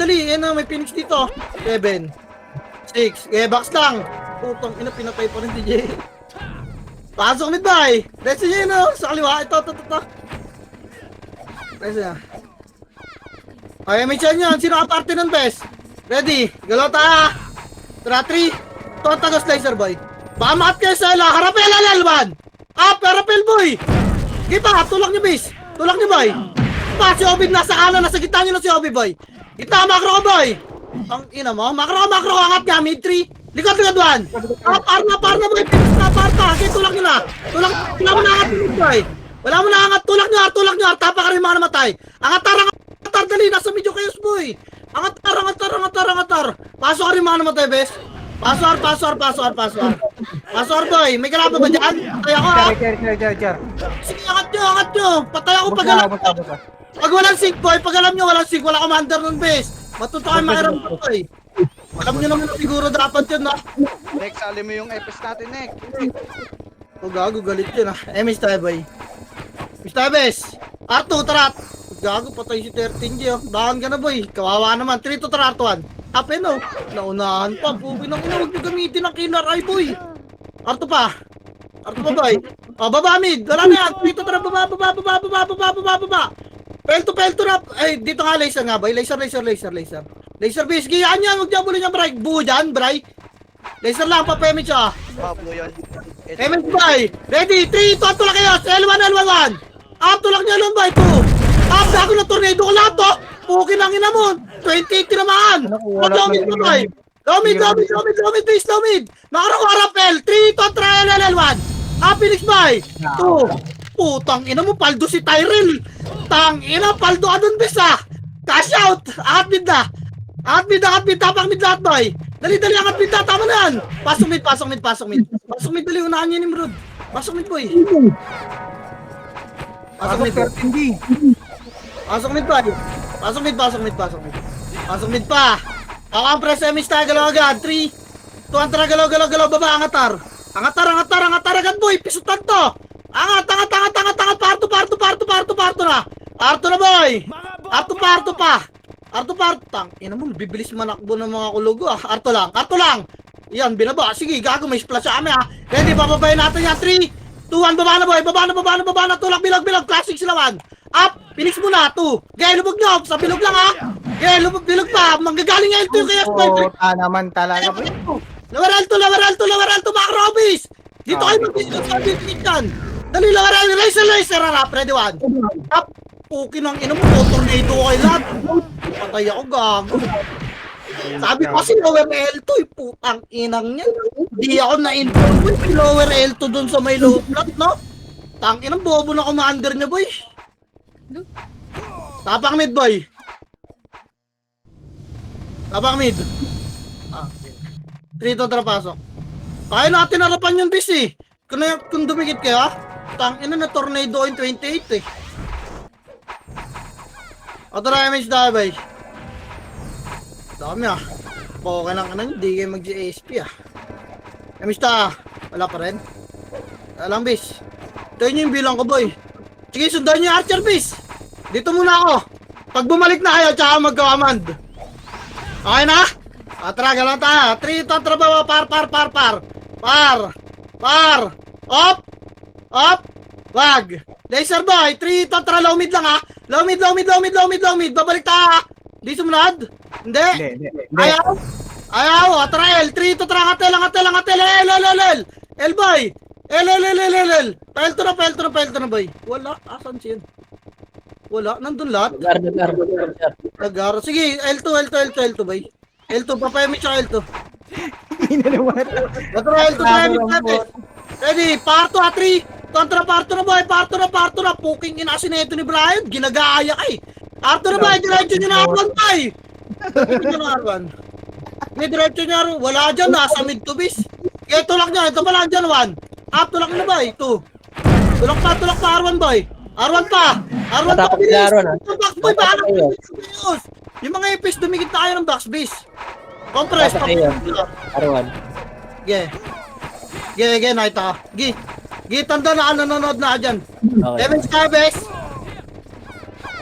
dali. Yan na, may Phoenix dito. 7, 6. Box lang. Putang ina, pinatay pa rin DJ. Pasok mid ba? Reso nyo yun, sa kaliwa. Ito. Reso nyo. Ay, may chan yan. Sino ka party ng best? Ready? Galaw ta. 3. Tago slicer boy. Baka makat kayo sa ila. Harapel L1. Harapel boy. Kita, tulak niyo base. Tulak niyo boy. Si Obi nasa kanan. Nasa gitna niyo na si Obi boy. Kita, macro ko boy. Ang ina mo. Macro. Angat niya. Mid 3. Likod 1. Par na boy. Pinis na par pa. Okay, tulak niyo na. Wala mo na angat boy. Wala mo na angat. Tulak niyo. Tapa ka rin mga namatay. Angatar. Dali, nasa medyo kayo boy. Angatar. Pasok ka rin mga namatay bes. Pasok boy. May kalaban ba dyan? Patay ako ha. Jar. Sige, angat nyo. Patay ako pag alam nyo. Pag walang sync boy, pag alam nyo walang sync, wala commander nun bes. Matuto kayo makiram ko boy. Alam nyo naman siguro dapat yun ha. Next, sali mo yung FS natin, Nick. Gago, galit yun ha. MS tayo boy. Mr. Bes. R2, tarat. Gago, patay si 13G oh. Bahan ka na boy. Kawawa naman. 3 to tarat 1. Happen oh. Naunahan pa. Pupi ng ina. Huwag nyo gamitin ang killer eye boy. R2 pa boy. Baba mid. Wala na yan. 3 to tarat. Baba. Pelto na. Ay, dito nga laser nga boy. Laser. Laser base. Giyaan yan. Huwag nyo bulin yung bray. Buo dyan, bray. Laser lang pa pemit siya. Pablo yun. Pemit boy. Ready. 3, 2, tulak kayo. L1. Tulak niya lang ba? 2. Gago na tornado ko lahat to. Pukin ang ina mo. 28 naman. Lomid boy. Lomid. Makaro ko Rapel. 3 to trial L1. Phoenix boy. 2. Putang ina mo. Paldo si Tyrell. Tang ina. Paldo ka dun bisa. Cash out. Angat mid. Tapak mid lahat boy. Dali. Angat mid na. Tama na yan. Pasok mid. Dali. Unahan niya ni Nimrod. Pasok mid boy. Pasok mid pa. Ako ang press MS tayo. Galaw agad. 3, 2, galaw. Baba. Angatar agad boy. Pisutan to. Angat. Arto na boy! Arto pa! Arto pa! Tang, ina mo, bibilis manakbo ng mga kulugo ah. Arto lang! Yan, binaba. Sige, gago, may splash sa amin ah. Ready, bababayin natin yan. 3, 2, 1, baba na boy! Baba na! Tulak, bilog! Classic sila man! Up! Phoenix muna, 2! Gaya, lubog nyo! Sa bilog lang ha! Gaya, bilog pa! Manggagaling nga L2 kaya boy! Puta naman talaga, boy. Lower L2, Macrobis! Dito kayo mag-discuss sa bigyan! Dali, lower L2, laser, harap, ready, 1. Up! Okay nang ina mo, tornado kayo lahat. Patay ako, gago. Sabi ko kasi lower L2, putang inang yan. Di ako na-inform ko yung lower L2 dun sa may low flat, no? Tang inang bobo na commander niya, boy. Tapang mid, boy. Tapang mid. 3 to trapasok. Kaya natin harapan yung bis eh. Kung dumikit kayo ah. Tangina na tornado in 28 eh. Auto damage tayo bay. Dami ah. Okay lang ka na hindi kayo mag-ASP ah. Damage ta. Wala pa rin. Alang bis. Ito yun yung bilang ko boy. Sige sundan nyo yung archer bis. Dito muna ako. Pag bumalik na kayo tsaka mag-command. Okay na? Tara, gano'n tayo. 3, tantra ba? Par. Op. Wag. Laser boy. 3, tantra. Low mid lang ha. Low mid. Babalik tayo ha. Di sumunod? Hindi. Ayaw. Tara, L. 3, tantra. Angatel. L boy. L. Paelto na boy. Wala. Asan siya? Wala. Nandun lahat. Nagaro. Sige, L2 boy. L2, papayami siya L2. L2, ready, parto ha, 3. Kontra parto na boy, parto na. Puking inasin na ito ni Brian, ginagaya kay. Parto na boy, diretso nyo na Arwan boy. Diretso na Arwan. May diretso nyo Arwan, wala dyan, nasa mid to bis. Kaya tulak nyo, ito pala dyan 1. Tulak na boy, 2. Tulak pa Arwan boy. Arwan pa, Matapos na Arwan, ah. Box boy, bahala ko. Yung mga epis, dumikit na kayo ng box base. Compress pa. Arwan. Ge, nakita ka. Ge, tanda na nanonood na ka dyan. Okay. Evan Chavez.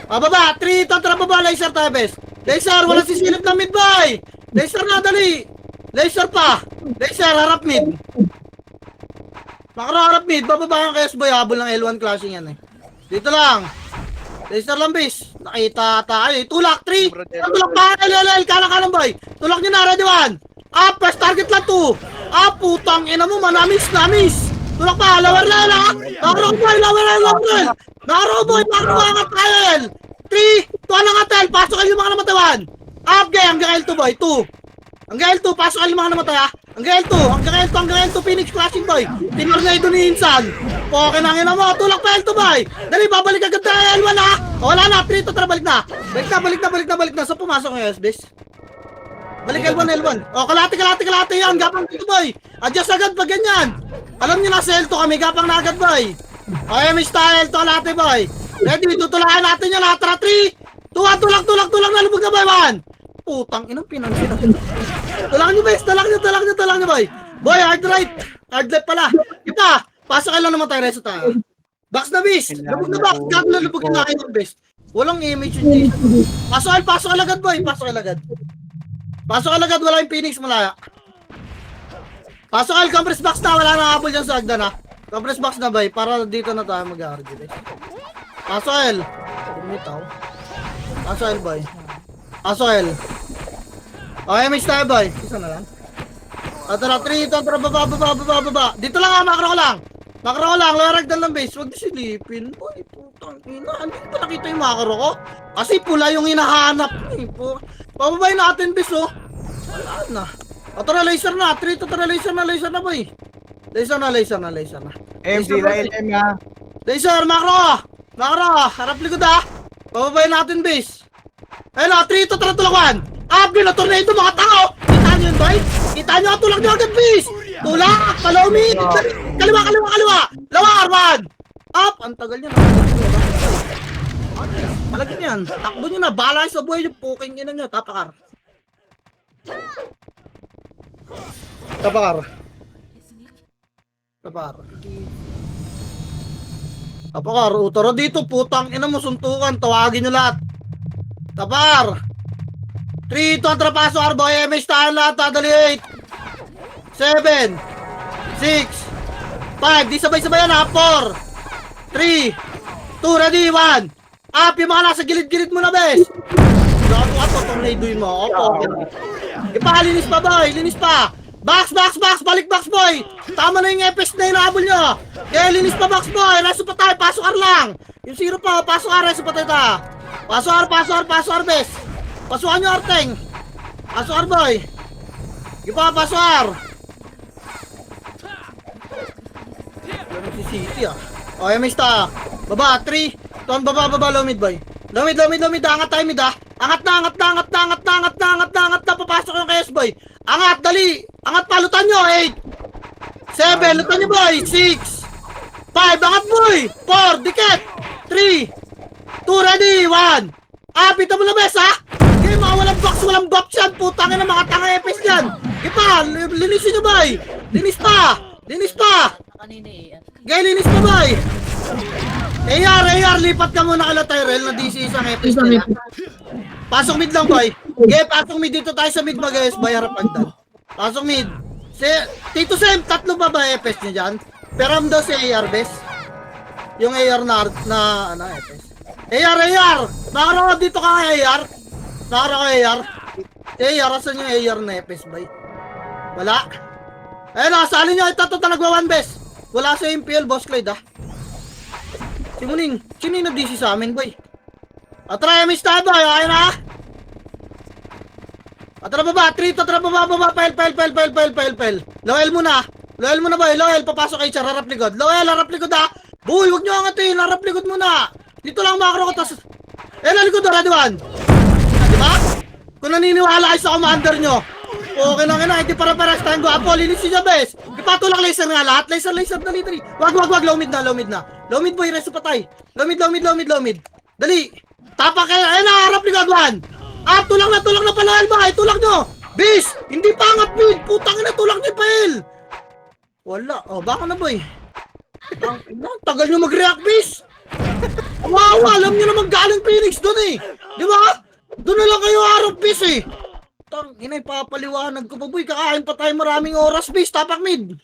Baba, 3, tantra baba, laser tayo, bes. Laser, wala sisilip na mid, boy. Laser na, dali. Laser pa. Laser, harap mid. Harap mid, bababa ang KS, boy. Habol ng L1 clashing yan, eh. Dito lang. Laser lang, bes. Nakita tayo, eh. Tulak, 3. Tulak pa, LLL, kalang boy. Tulak nyo na, ready 1. First target lang 2. Putang ina mo, manamis. Tulak pa, lower na, ha. Nakaro boy, angat kail. 3, 2 ang atel, pasok kayo yung mga namatawan. Hanggang L2 boy, 2. Hanggang L2, pasok kayo yung mga namatay ha. Hanggang L2, Phoenix flashing boy. Tinarnado ni Insan. Okay na ngina mo, tulak pa L2 boy. Dali, babalik agad na L1 ha. Wala na, 3 to tara, balik na. Balik na. So pumasok ng SBS. Balik L1. Kalati yan, gapang dito boy. Adjust agad pag ganyan. Alam niyo na sa L2 kami, gapang na agad boy. Okay, may style, kalati boy. Ready, tutulayan natin yan ha. Tara, 3, 2, 1, tulak na, lubog na boy, 1. Putang inang pinansin natin. Tulak nyo boy. Boy, hard left pala. Ipa, pasok kayo lang naman tayo, reso tayo. Box na bis. Lubog na box. Gago na lubog na kayo ng bis. Walang image yung Jason. Pasok ka agad boy. Pasok ka agad, wala yung Phoenix malaya. Pasok ka, compress box na. Wala na habol dyan sa Agdan ha. Compress box na boy. Para dito na tayo mag-argue. Pasok L. Pasok L boy. Okay, may style boy. Isa na lang. Tara, 3, tara, baba. Dito lang ha, makro ko lang. Laragdan lang base. Huwag disilipin. Boy, putang ina. Hindi pa nakita yung makro ko. Kasi pula yung hinahanap. Pababay natin base oh. Wala na. Tara, laser na. 3, tara, laser na boy. Laser na. MC na LM ha. Laser, makro. Harap likod ha. Pababay natin base. Ayun 3, tara, tulakan. Na tornado mga tao. Kita nyo yun boy? Kita nyo ang tulak nyo agad please. Tulak, palawin. Kaliwa. Lawar, man. Ang tagal nyo na. Malagyan yan. Takbo nyo na. Bahala sa buhay nyo. Puking ina nyo. Tapakar. Tapar, utara dito, putang ina mo, suntukan, tawagin nyo lahat. Tapar! 3, 2, trapaso, Arbo, MH tayo lahat, dali 8, 7, 6, 5, di sabay-sabay yan ha, 4, 3, 2, ready, 1, up, yung mga nasa gilid-gilid mo na, bes. Gago ka to, tornadoin mo, opo, okay. Linis pa, boy, linis pa. Box, balik box, boy. Tama na yung FS na inaabol nyo. Okay, linis pa, box, boy. Reso pa tayo, pasok ar lang. Yung zero pa, pasok ar, reso pa tayo ta. Pasok ar, bes. Pasukan nyo, Arteng. Pasok ar, boy. Gipa, pasok ar. Ganun si City, ah. O, MX ta. Baba, 3. Tuan, baba, low mid, boy. Low mid. Angat tayo, mid, ah. Angat na. Papasok yung KS, boy. Angat, dali. Angat pa, lutan nyo. 8, 7, lutan nyo, boy. 6, 5, angat, boy. 4, dikit. 3, 2, ready, 1. Pita mo na, bes, ha? Okay, mga walang box, walang box yan. Putangin na mga tanga EPS yan. Ipa, linisin nyo, boy. Linis pa. Okay, linis pa, boy. AR, lipat ka muna kala Tyrell na DC isang EPS nila. Pasok mid lang, boy. Okay, pasok mid dito tayo sa mid, mag-guys. Boy, harapan dyan. Pasok mid. Tito Sam, 3 pa ba EPS niya dyan? Peram daw si AR, bes. Yung AR na EPS. AR! Nakaraw dito ka kay AR? AR, asan yung AR na EPS, boy? Wala. Ayun, nakasali nyo. Ito nagwa-1, bes. Wala sa MPL, boss Clyde, ah. Si Muning, sino yung nag-DC sa amin, boy? Atry, miss tayo, boy. Ayun na. Atara baba, 3, atara baba, pel. Loel muna, boy. Loel, papasok kay Char, harap likod. Loel, harap likod, ah. Boy, huwag nyo angatin, harap likod muna. Dito lang makro ko, tas... likod, ready, 1. Diba? Kung naniniwala kayo sa commander nyo. Okay na, hindi para-paras tayong gwapo. Linisin nyo, bes. Ipatulak laser nga lahat. Laser, dali. Wag. Low mid na. Low mid, boy, reso patay. Low mid. Dali. Tapak kayo. Ayun na, harap likod, 1. Tulak na pala, Alba. Tulak nyo. Bis, hindi pa angat mid. Putang ina, tulak nyo, Pael. Wala. Baka na, boy. Tagal nyo mag-react, bis. Wow, alam nyo naman galing Phoenix doon, eh. Di ba? Doon na lang kayo harap, bis, eh. Inay, papaliwanag ko pa, boy. Kakain pa tayo maraming oras, bis. Tapak mid.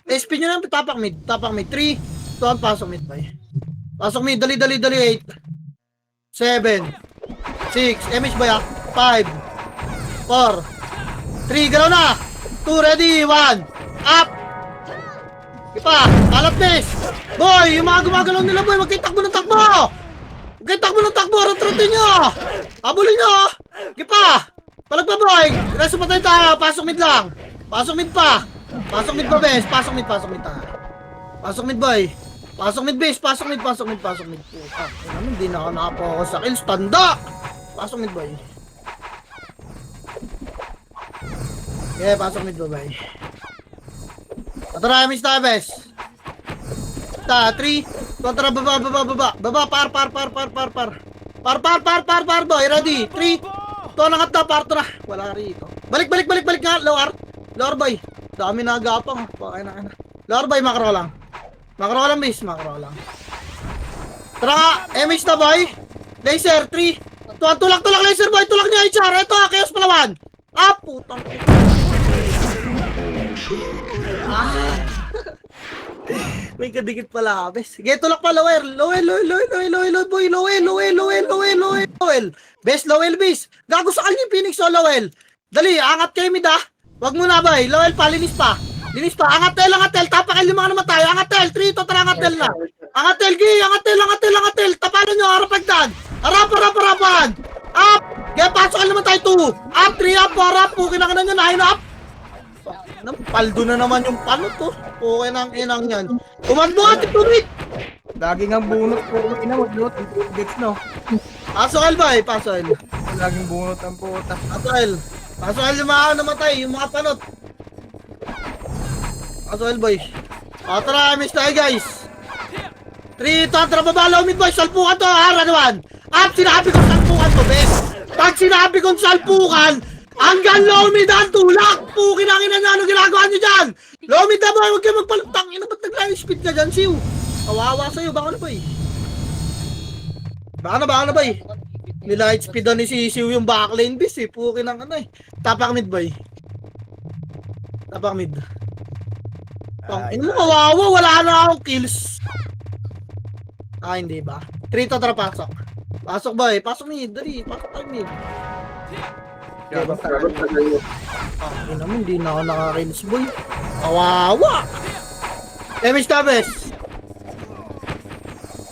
SP nyo na, tapak mid. 3, 2, pasok mid, boy. Pasok mid, dali. 8, 7, 6, MH ba ya? 5, 4, 3, galaw na. 2, ready, 1, up. Ipa, kalat, bis. Boy, yung mga gumagalaw nila, boy, magkitakbo ng takbo. Ratratin nyo. Abulin nyo. Ipa. Palag pa, boy! Reso pa tayo, pasok mid lang! Pasok mid pa, bes! Pasok mid tayo! Pasok mid, boy! Pasok mid, bes! Pasok mid! Puta, hindi na ako nakapokus sa kills, tanda! Pasok mid, boy! Okay, pasok mid, boy! Tara, miss tayo, bes! 3, tara, baba, par, boy! Ready? 3, ito, nangat na, parto na. Wala rito. Balik nga, lower, boy. Dami na agapang. Okay na. Lower, boy, makro lang, bis, Tara nga, MH na, boy. Laser, 3. Tulak, laser, boy. Tulak niya, HR. Ito, chaos palawan. Putang. May kadikit pala, bes. Sige, tulak pa, lower, boy. Lowel. Bes, Lowel, bis. Gago sa kanya yung Phoenix, Lowel. Dali, angat kayo, mid, ah. Wag mo na, boy. Lowel pa, linis pa. Angatel. Tapakal yung mga namatay. Angatel, 3, tara, angatel na. Angatel. Tapalan nyo, harapagdan. Harapan. Up. Kaya pasok naman tayo, 2. Up, 3, up, 4, up. Kinakanan nyo, 9, up. Paldo na naman yung pano to. Okay na ang inang yan. Kumando ka, Titunik! Laging ang bunot po. Wag Dex, no? Pasok, ba, pasok. Laging bunot ang puta. Pasok, yung mga namatay, yung mga panot. Pasok, boy. Tara, miss tayo, guys. 3, tara, babalaw, mid, boy. Salpukan to, Radawan. At sinabi kong salpukan to, bes. Pag sinabi kong salpukan, hanggang low mid ang tulak! Pukin ang ina nyo, ano ginagawa nyo dyan? Low mid na, boy, huwag kayo magpalutang. Ba't nag-live speed ka dyan, siw? Kawawa sa'yo, baka na boy. Baka na boy. Nilight speed ni Sisiu yung backlane bis eh. Pukin ng ano eh. Tapak mid boy. Tapak mid. Ano mo kawawa, wala na akong kills. Hindi ba? 3 to tara pasok. Pasok boy, pasok mid, dali, pasok tayo mid. Ina naman, hindi na ako nakakills boy. Kawawa! Damage tabes.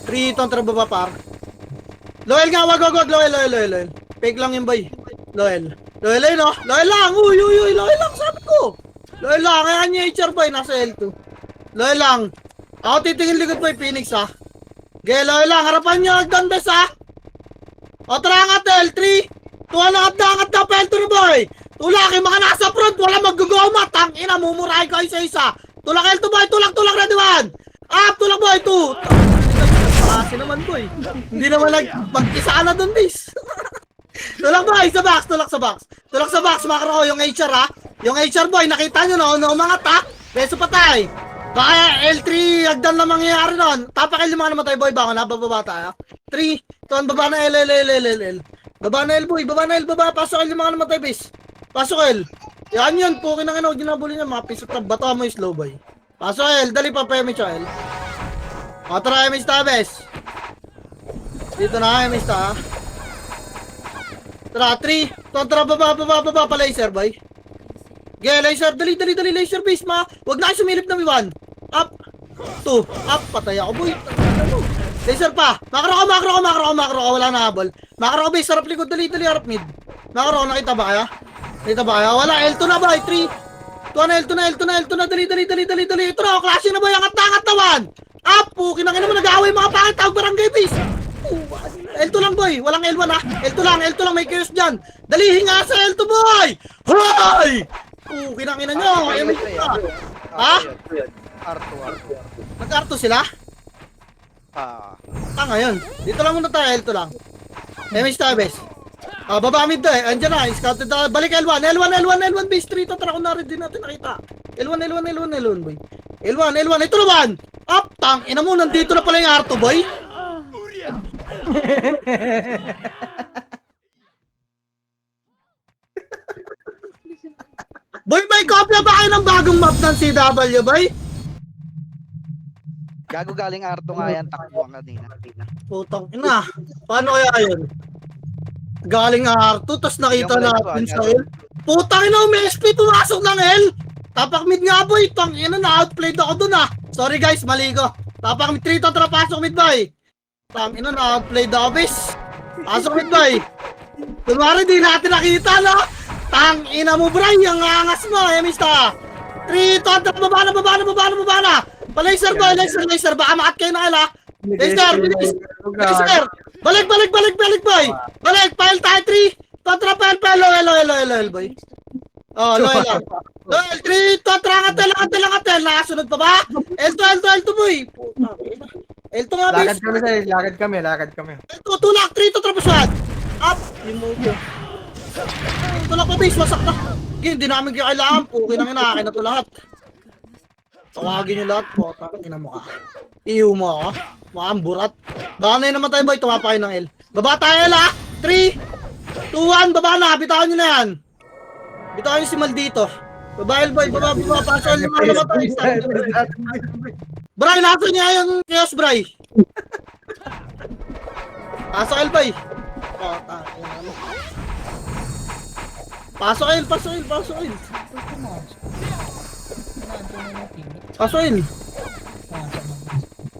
3 to tara baba par. Loyal nga, wag, loyal. Fake lang yung boy. Loyal no? Loyal lang, uy, loyal lang, sabi ko. Loyal lang, kaya niya HR boy, nasa L2. Loyal lang. Ako titingin likod boy, Phoenix ha. Okay, loyal lang, harapan niyo, agdan bes ha. O tara angat L3. Tuwala angat na L2 na boy. Tulak yung mga nasa front, wala mag-gugoma. Tangina, mumurahin ko isa-isa. Tulak L2 boy, tulak, ready one. Up, tulak boy, 2. Kasi naman boy. Hindi naman mag-isa na dun bis. Tulak boy, tulak sa box, makro yung HR ha. Yung HR boy, nakita nyo no, umangat ha. Beso patay. Baka L3, agdan na mangyayari nun. Tapakil yung mga namatay boy, baka nabababa tayo. 3, tuwan baba na L. Baba na L boy, baba. Pasok L yung mga namatay bis. Pasok L. Yan yun, pukin ng huwag ginabuli niya, mga pisot na bato mo yung slow boy. Pasok L, dali pa pa-MH L. O tara MH tabes. Dito na MH ta ha. Tara, 3, tuwan tara baba pa laser boy. Okay, laser, dali, laser base ma. Huwag na kayo sumilip ng iwan. Up. 2. Up, patay ako boy. Laser pa. Makro ko, wala na habol. Makro ko base, harap likod, dali, harap mid. Makro ko, nakita ba kaya? Wala, L2 na boy, 3. Tuwan L2 na, dali. Ito na, klase na boy, angat na 1. Up, pukin na naman, nag-aaway mga pangit, tawag barangay base. L2 lang boy, walang L1 ha. L2 lang, may chaos dyan. Dali, hinga sa L2 boy. Hoy! Kinangina nyo! Ha? Arto. Nag-arto sila? Ngayon. Dito lang muna tayo, L2 lang. MH tayo, bes. Baba mid to eh. Andiyan na, scouted na. Balik L1 base 3. Tara kung narin din natin nakita. L1 boy. L1, ito naman! Up! Ina mo, nandito na pala yung arto, boy. Boy, may kopya ba kayo ng bagong map ng CW, boy? Gago galing Arto nga yan, takbuhan kanina. Putang ina. Paano kaya yun? Galing Arto, tas nakita Yung natin red sa one, L. Putang ina, may SP pumasok ng L. Tapak mid nga, boy. Tang ina, na-outplayed ako dun ah. Sorry guys, mali ko. Tapak mid 3 to, tara pasok mid, boy. Tang ina, na-outplayed ako, bis. Pasok mid, boy. Kunwari, di natin nakita, no? Tang ina mo, Brian, yung angas mo, mista. 3, to, baba na. Laser boy, laser, baka makat kayo na kala. Laser, bilis. Laser, balik, boy. Balik, pile tayo, 3. Totra, pile, loyal, boy. Oh, loyal lang. Loyal, 3, totra, angatel, nakasunod pa ba? L2, boy. L2 nga, bis. Lakad kami. L2, tulak, 3, totra, paswad. Up, yung move. Tulak pa, bis, wasak na. Hindi namin kailangan, pukin ang inakin na ito lahat. Tawagin nyo lahat po, ina mo ka. Iiw mo ako. Mukhang burat. Baka na yun naman tayo boy, tumapa kayo ng L. Baba tayo L ha. 3, 2, 1, baba na. Bitawan nyo na yan. Bitawan nyo si Maldito. Baba L boy, baba. Pasal yung mga namatay. Bray, nasa niya yung chaos, Bray. Pasok L boy. Pasok L.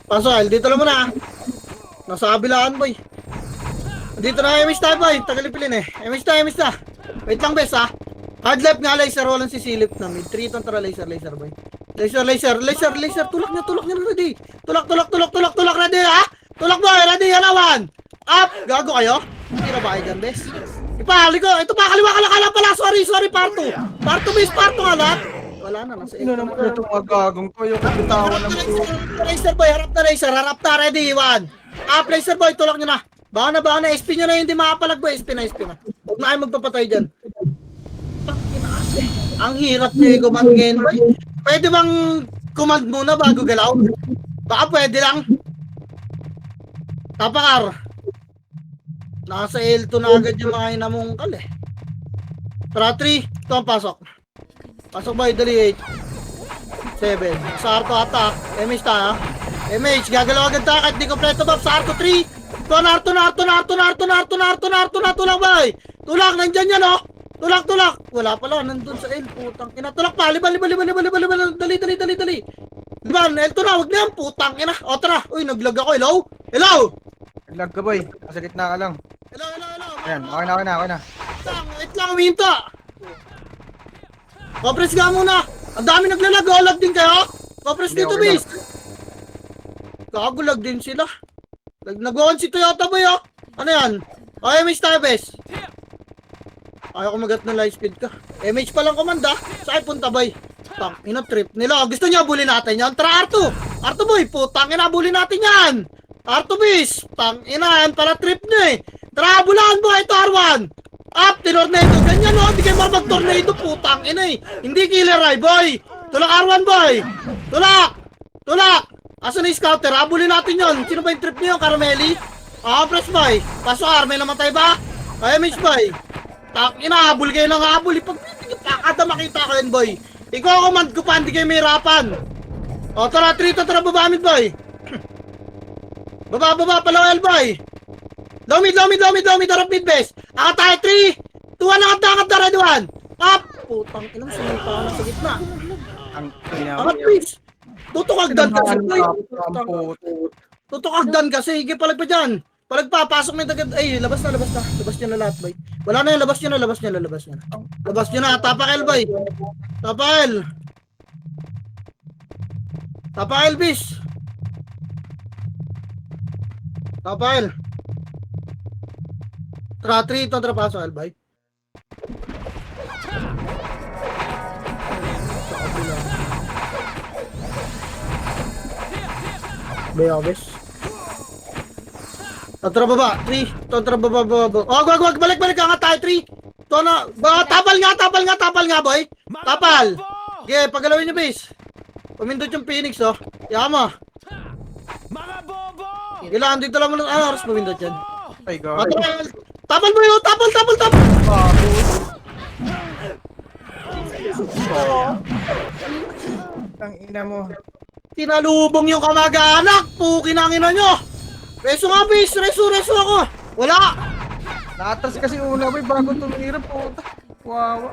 Pasok L, dito lang muna. Nasa kabilaan boy. Dito na MH tayo boy, tagalipilin eh. MH na. Wait lang bes ha. Hard left nga laser, walang sisilip na mid. 3 tong tara laser boy. Laser, tulak niya ready. Tulak ready ha. Tulak boy, ready, halawan. Up, gago kayo. Tira ba kayo dyan bes? Ipahali ko, ito pa, kaliwa pala. Sorry, part 2 base, part 2 nga lahat. Wala na, nasa Sino naman itong agagong to? Yung kapitawan ng laser boy, harap na, ready, 1. Up, laser boy, tulak nyo na. Baka na, SP nyo na, hindi makapalag boy, SP na. Huwag na kayo magpapatay dyan. Ang hirap nyo i-command ngayon boy. Pwede bang command muna bago galaw? Baka pwede lang. Tapakar. Nasa L2 na agad yung mga inamungkal eh. Tara, 3. Ito ang pasok. Pasok ba? Dali, 8. 7. Sa Arto attack. MH tayo. MH, gagalaw agad tayo kahit di kompleto ba? Sa Arto 3. Ito na Arto na. Tulak ba? Tulak, nandyan yan oh. Tulak. Wala pala, nandun sa L. Putang ina. Tulak pa. Liban. Dali. Liban, L2 na. Wag na yan. Putang ina. O tara. Uy, naglag ako. Hello? Lag ka boy. Nasa gitna ka lang. Hello. Ayan, okay na. Wait lang, umihinta. Kopres ka muna. Ang dami naglalag. Lag din kayo. Kopres Hindi, dito, okay bis. Kagulag din sila. Nag-1 si Toyota boy, oh. Ano yan? O, MH tayo, bes. Ayaw ko magat na light speed ka. MH pa lang komanda. Saan punta, boy? Tang, ina-trip nila. Gusto niya bully natin yan? Tara, Arto. Arto, boy. Putang ina, bully natin yan. Arto, bis. Tang ina, yan para trip niya eh. Tara, bulaan mo. Ito, R1. Up, tinornado. Ganyan, oh. Hindi kayo mag-tornado. Putang ina eh. Hindi killer eye, boy. Tulak, R1, boy. Tulak. Asan na yung scouter? Abulin natin yon. Sino ba yung trip niyo? Carameli? Press boy. Pasok R. May namatay ba? MH boy. Tak, inahabol kayo ng habol. Kada makita ko yun, boy. Ikaw command ko pa, hindi kayo may hirapan. O, tara, trito, tara, babamid, boy. Baba, palawel, boy. Lomid, harap mid, base. Tayo, 3, 2, 1, angat na, ready, 1. Up! Putang inang sinipa ka na sa gitna. Ang Angat, please. Tutukagdan kasi, boy. Tutukagdan kasi. Hige, palag pa dyan. Palag pa, pasok mo yung tagad. Ay, labas na. Labas nyo na lahat, boy. Wala na yan, labas nyo na. Labas nyo na, tapakel, boy. Tapakel, bis. Tapakel. Tara, 3, ito, tara, pasok, boy. Bayabes. Tatra baba, 3. Tatra baba. Wag, balik ka nga tayo, 3. To na, tapal nga, boy. Tapal. Okay, pagalawin niyo, base. Pumindot yung Phoenix, oh. Yama. Mga bobo. Kailangan dito lang muna, oras pumindot yan. Ay, God. Tapal mo yun, tapal. Ang ina mo. Tinalubong yung kamag-anak. Pukin ang ina nyo. Reso nga, base. Reso ako. Wala. Naatras kasi una boy bago tumira po. Wow.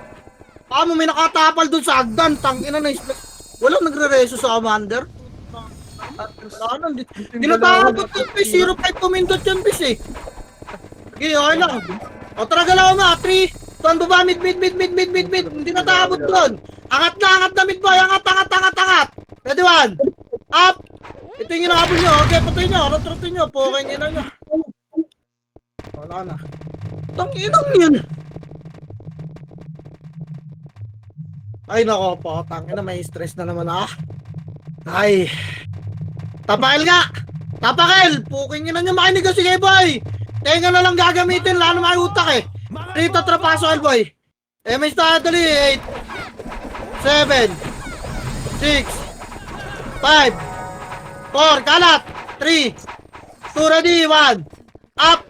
Mo may nakatapal dun sa agdan. Tangina na isla. Walang nagre-reso sa commander. Hindi natakabot yung base. 0-5 pumindot yung base eh. Okay, okay lang. O tara galaw mo. 3. Tuan baba, mid. Hindi natakabot dun. Angat na mid boy. Angat. Ready, 1. Up. Ito yung inahabol nyo. Okay, patay nyo. Rotrotin nyo. Pokay nyo nyo. Wala na. Tanginang yun. Ay, nako po. Tangina, may stress na naman Ay. Tapakel nga. Puking nyo na nyo. Makinig kasi kayo, boy. Tenga na lang gagamitin. Lalo may utak eh. Rito, trapaso, boy. MH tayo, dali. 8. 7. 6. 5, 4, kalat, 3, 2, ready, 1, up,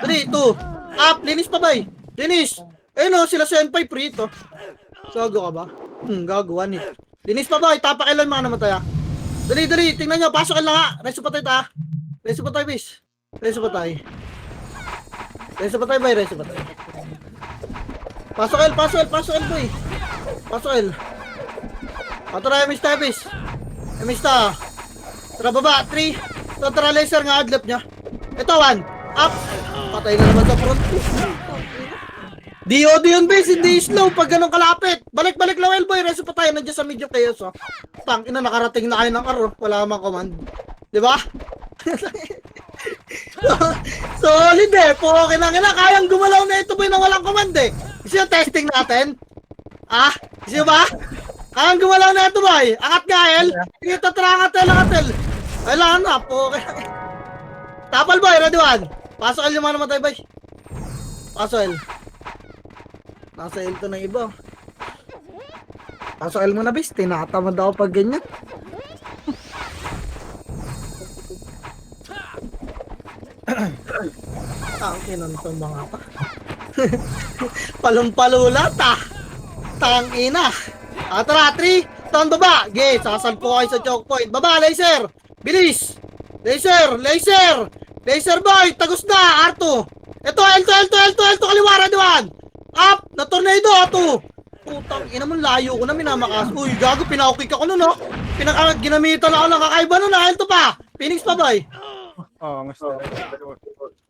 3, 2, up, linis pa ba Linis, ayun o, sila senpai prito. Gago ka ba? Gagawan eh. Linis pa ba, tapakilan mga namatay Dali, tingnan nyo, pasokin lang reso pa tayo bis. Reso pa tayo, boy, Pasok, boy. Pasok, Tara, MH tayo, bis. MH ta. Tara, baba. 3. Tara, laser nga, adlap niya. Ito, 1. Up. Patay na naman sa front. DOD yun, bis. Hindi slow pag ganun kalapit. Balik lang, elboy. Reso pa tayo. Nandiyan sa medium chaos, oh. Ina, nakarating na kayo ng karo. Wala mang command. Diba? Solid eh. Okay na. Kayang gumalaw na ito, boy, na walang command eh. Gusto yung testing natin? Gusto ba? Ang gumalaw na ito, boy. Angat nga, El. Dito, tara, angatel. Kailangan na, po. Tapal, boy. Ready, 1. Pasok, El, yung mga namatay, boy. Pasok, El. Nasa El to ng iba. Pasok, El mo na, bis. Tinatamad ako pag ganyan. Tanginan to mga pa. Palumpalulat ah. Tangina. Tara, 3. Taon baba. Okay, sasalpo kayo sa choke point. Baba, laser. Bilis. Laser. Laser boy. Tagus na. R2. Ito, L2. Kaliwara diwan. Up. Na tornado. 2. Putang ina mo, layo ko na minamakas. Uy, gago. Pinakukik ako nun, no? Ginamitan ako ng kakaiba nun. L2 pa. Phoenix pa, boy. Oo, gusto.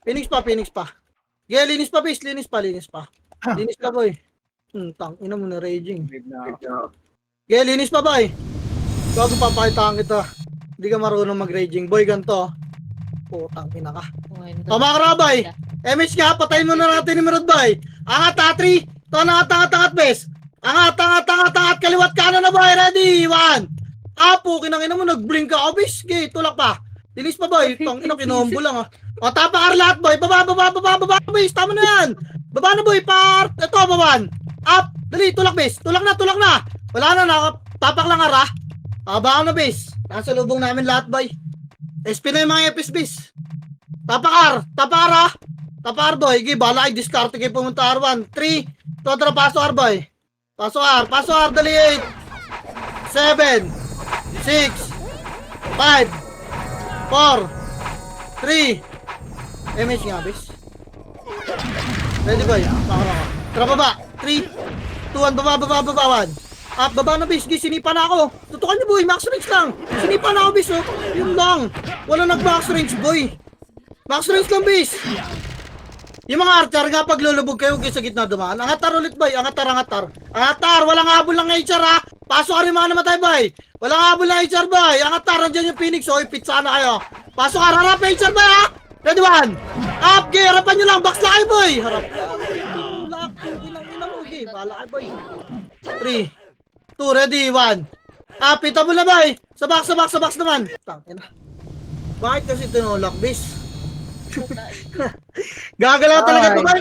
Phoenix pa. Yeah, linis pa, bis. Linis pa, boy. Tangina mo na raging. Yeah, linis pa, boy. Gago, papakitaan kita. Hindi ka marunong mag-raging. Boy, ganito. Tangina ka. Tama ka na, boy. MH nga, patayin mo na natin ni Mirod, boy. Angat, Tatri. Ito, angat, bes. Angat. Kaliwat kanan na, boy. Ready? 1. Kinangina mo, nag-blink ka. Bis, okay, tulak pa. Linis pa, boy. Tangina, kinombo lang, ah. Tapakar lahat, boy. Baba, boy. Tama na yan. Baba na, boy. Ito, baban. Up. Dali, tulak, bes. Tulak na. Wala na, tapak lang, ara. Baka na, bes. Nasa lubong namin lahat, boy. SP na yung mga epis, bes. Tapakar, ah. Tapakar, boy. Sige, bala, i-discard kayo pumunta R1. 3. Totara, paso, R, boy. Paso, R. Dali, 8. 7. 6. 5. 4. 3. MH nga, bes. Ready, boy. Tara, baba. 3, 2, 1, baba, 1. Baba na, bes. Sinipa na ako. Tutukan niyo, boy. Max range lang. Sinipa na ako, bes, oh. Yun lang. Wala nag-max range, boy. Max range lang, bes. Yung mga archer nga, pag lulubog kayo, sa gitna dumaan. Angatar ulit, boy. Angatar. Walang habol lang HR, ha. Pasok ka rin mga namatay, boy. Walang habol lang HR, boy. Angatar, nandiyan yung Phoenix, oh. Ipitsa na kayo. Pasok ka, harap HR, boy, ha. Ready, 1. Up, okay. Harapan nyo lang. Box na kayo, boy. Harap. Ilang, okay. Bahala kayo, boy. 3, 2, ready, 1. Pita mo na, boy. Sa box naman. Tangina. Bakit kasi tinulak, bis? Gagalaw talaga ito, boy.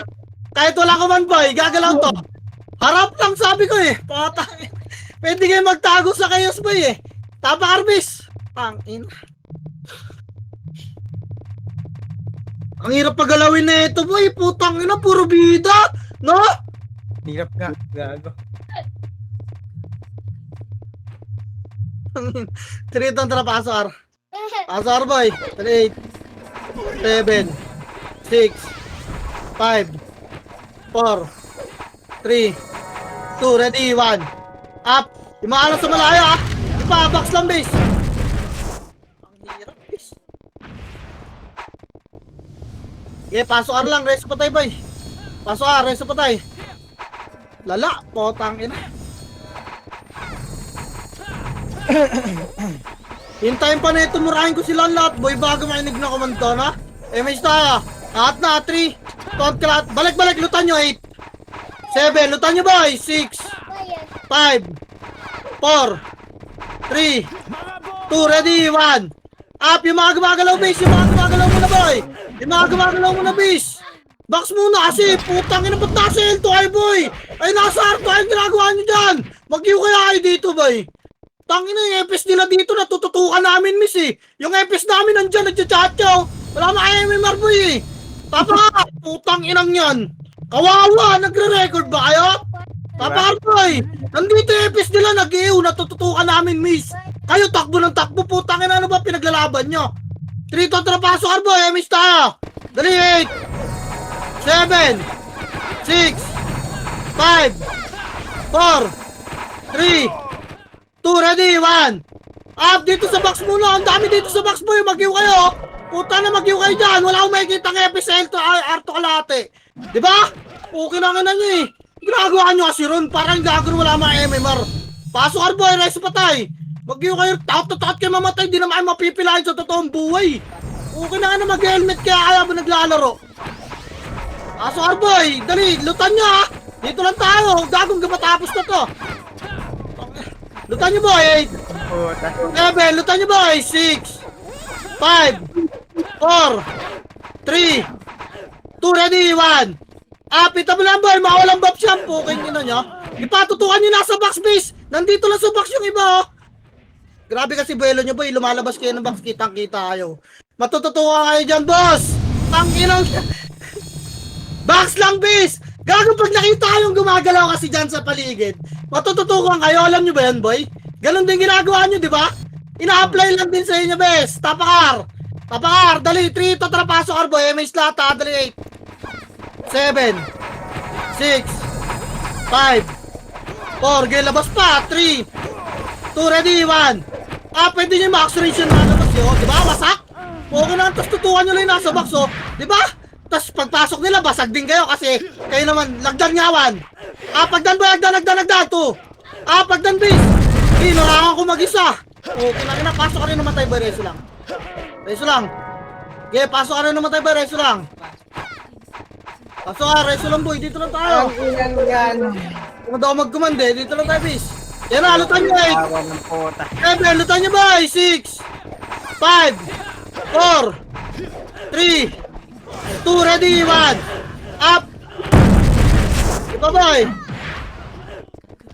Kahit wala ko man, boy. Gagalaw to. Harap lang, sabi ko, eh. Patay. Pwede kayo magtago sa chaos, boy, eh. Tapakar, bis. Tangina. Ang hirap pagalawin na ito, boy. Putang ina, puro bida. No? Hirap nga. Gago. 3 tong tara, pasar. Pasar, boy. 8, 7, 6, 5, 4, 3, 2, ready, 1. Up. Imaalas sa malayo, ah. Ipa-box lang, base. Ang hirap, base. Yeah, pasok ar lang. Reso patay, boy. Pasok ar. Reso patay. Lala. Potang ina. Hintayin pa na ito. Murahin ko silang lahat, boy. Bago mainig na komando, na. MH tayo. Lahat na. 3. Taunt ka lahat. Balik. Lutan nyo. 8. 7. Lutan nyo, boy. 6. 5. 4. 3. 2. Ready. 1. Up. Yung mga gumagalaw, base. Yung mga gumagalaw muna, boy. Yung mga gumagalaw muna, base. Box muna kasi. Putang ina, ba't nasa L2 ay, boy? Ay, nasa R2 ay, ginagawa nyo dyan. Mag-iw kaya kayo dito, boy. Tangina, yung FS nila dito, natututukan namin, miss, eh. Yung FS namin nandyan, nagchat-chat, wala na kayo, MMR, boy, eh. Tapa, putang inang yan. Kawawa, nagre-record ba kayo? Tapa, boy. Nandito yung FS nila, nag-iw, natututukan namin, miss. Kayo, takbo ng takbo, putang ina, ano ba pinaglalaban nyo? 3 to trapaso, boy, miss tayo. Dali, 8. 7. 6. 5. 4. 3. 2, ready, 1. Up, dito sa box muna. Ang dami dito sa box, boy. Mag-iw kayo. Puta na, mag-iw kayo dyan. Wala akong makikita ng FSL to Arto Kalate. Diba? Okay na nga na nyo, eh. Ginagawa nyo kasi ron. Parang gagawin wala mga MMR. Pasok, boy. Reso patay. Mag-iw kayo. Takot kayo mamatay. Di naman kayo mapipilahin sa totoong buhay. Okay na nga na mag-helmet kaya ba naglalaro. Pasok, boy. Dali, lutan nyo, ha. Dito lang tayo. Gagong matapos na to. Lutan nyo, boy. 8. 7. Lutan nyo, boy. 6. 5. 4. 3. 2. Ready. 1. Pita mo lang, boy. Mawalang buff siya. Puking nyo na nyo. Ipatutukan nyo nasa box base. Nandito lang sa box yung iba, oh. Grabe kasi buwelo nyo, boy. Lumalabas kayo ng box. Kitang-kita kayo. Matututukan kayo dyan, boss. Tanginang. Box lang, bis! Gago pag nakita kayong gumagalaw kasi dyan sa paligid, matututukan kayo, alam nyo ba yan, boy? Ganon din ginagawa nyo, di ba? Ina-apply lang din sa inyo, bes. Tapakar! Tapakar! Dali, 3, tatrapasok kar, boy. MH lahat, ha? Dali, 8. 7. 6. 5. 4. Gaya, labas pa. 3. 2, ready, 1. Pwede nyo yung max ration na labas yun. Di ba? Wasak? Okay na, tapos tutukan nyo lang yung nasa box, oh. Di ba? Tapos pagpasok nila, basag din kayo kasi kayo naman, lagdan nyawan. Pagdan ba, lagdan, 2. Pagdan, bis. Nakaka ko mag-isa. Okay na, pasok ka rin naman tayo ba, reso lang. Reso lang. Okay, pasok ka rin naman tayo ba, reso lang. Pasok ka, reso lang, boy. Dito lang tayo. Ang ilan yan. Kung daw mag-command eh, dito lang tayo, bis. Yan na, lutan nyo, 8. Awa ng puta. 7, lutan nyo, boy. 6. 5. 4. 3. 2, ready, 1. Up. Iba, boy.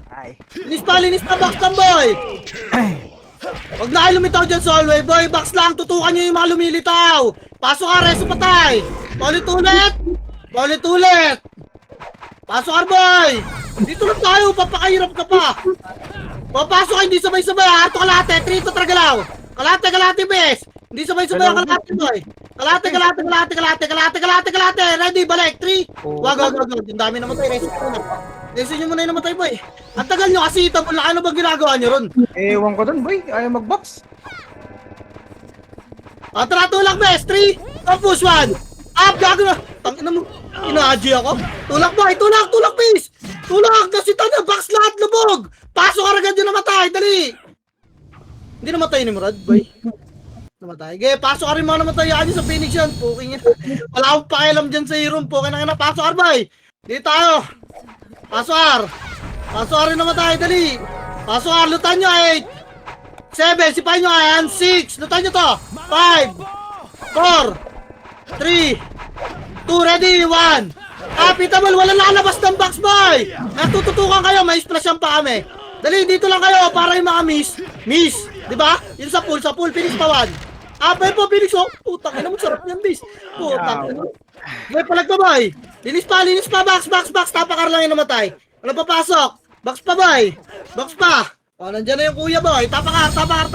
Ay. Linis pa, box lang, boy. Huwag na kayo lumitaw dyan sa hallway, boy. Box lang, tutukan nyo yung mga lumilitaw. Pasok ka, reso patay. Paulit-ulit. Pasok ka, boy. Dito lang tayo, papakahirap ka pa. Papasok ka, hindi sabay-sabay. Harto kalate, 3 to tragalaw. Kalate, bes. Hindi sabay-sabay ang kalate, boy. Kalate. Ready, balik. 3. Wag. Ang dami naman tayo. Reso nyo muna yung namatay, boy. Ang tagal nyo kasi itabon lang. Ano bang ginagawa nyo ron? Ewan ko dun, boy. Ayaw mag-box. Tara, tulak, bes. 3. Push 1. Up, gago na. Tangina mo. Ina-adji ako. Tulak, boy. Tulak, please. Tulak. Nasita na. Box lahat, lubog. Pasok ka agad yung namatay. Dali. Hindi namatay ni Murad, boy. Namatay. Okay, pasok ka rin mga namatay. Yan sa Phoenix yan. Puking yan. Wala akong pakialam dyan sa hero. Puking na. Pasok ka, boy. Dito tayo. Pasok ka rin namatay. Dali. Pasok ka. Lutan nyo, 8. 7. Sipahin nyo, ayan. 6. Lutan nyo to. 5. 4. 3. 2, ready, 1. Pitable, wala lalabas ng box, boy. Natututukan kayo, may splash pa kami. Dali, dito lang kayo para yung mga miss. Di ba? Yung sa pool, finish pa 1. Pwede po, finish, oh. Putang ina mo, sarap yan, bis. Putang ina. May palag pa, boy. Linis pa, box. Tapakar lang yung namatay. Wala papasok. Box pa, boy. Box pa. Nandiyan na yung kuya, boy. Tapakar. Tapakar,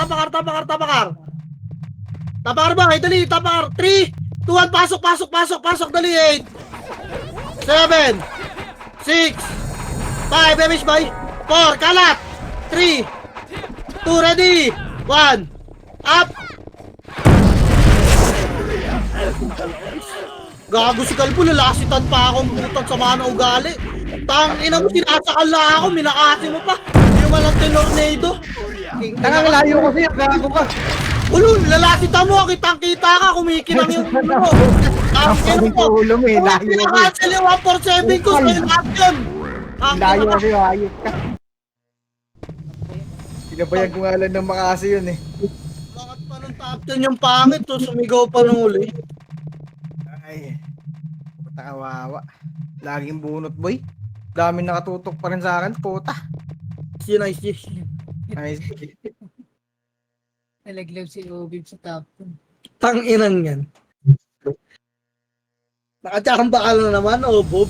boy. Dali, tapakar. 3. 2, 1, pasok, dali, 8. 7. 6. 5, MH, boy. 4, kalat. 3. 2, ready. 1. Up. Gago si Kalbo, lalasitan pa akong putang sama na ugali. Tangina mo, sinasakal na ako, minakasi mo pa. Hindi mo lang tinornado. Tangang layo kasi, gago ka. Ulo, lalasitan mo, kitang-kita ka, kumikinang yung ulo mo. Tangina mo. Ulo mo, layo. Pinakansel yung 147 ko sa lahat yun. Layo kasi, hayop ka. Sinabayan ko nga lang ng makasi yun eh. Bakit pa nung top 10 yung pangit, to sumigaw pa nung uli. Ay, puta kawawa. Laging bunot, boy. Daming nakatutok pa rin sa akin, puta. Nice. Ay, Nalaglag si Obib sa top 10. Tanginan yan. Nakachakang bakal na naman, oh, Bob.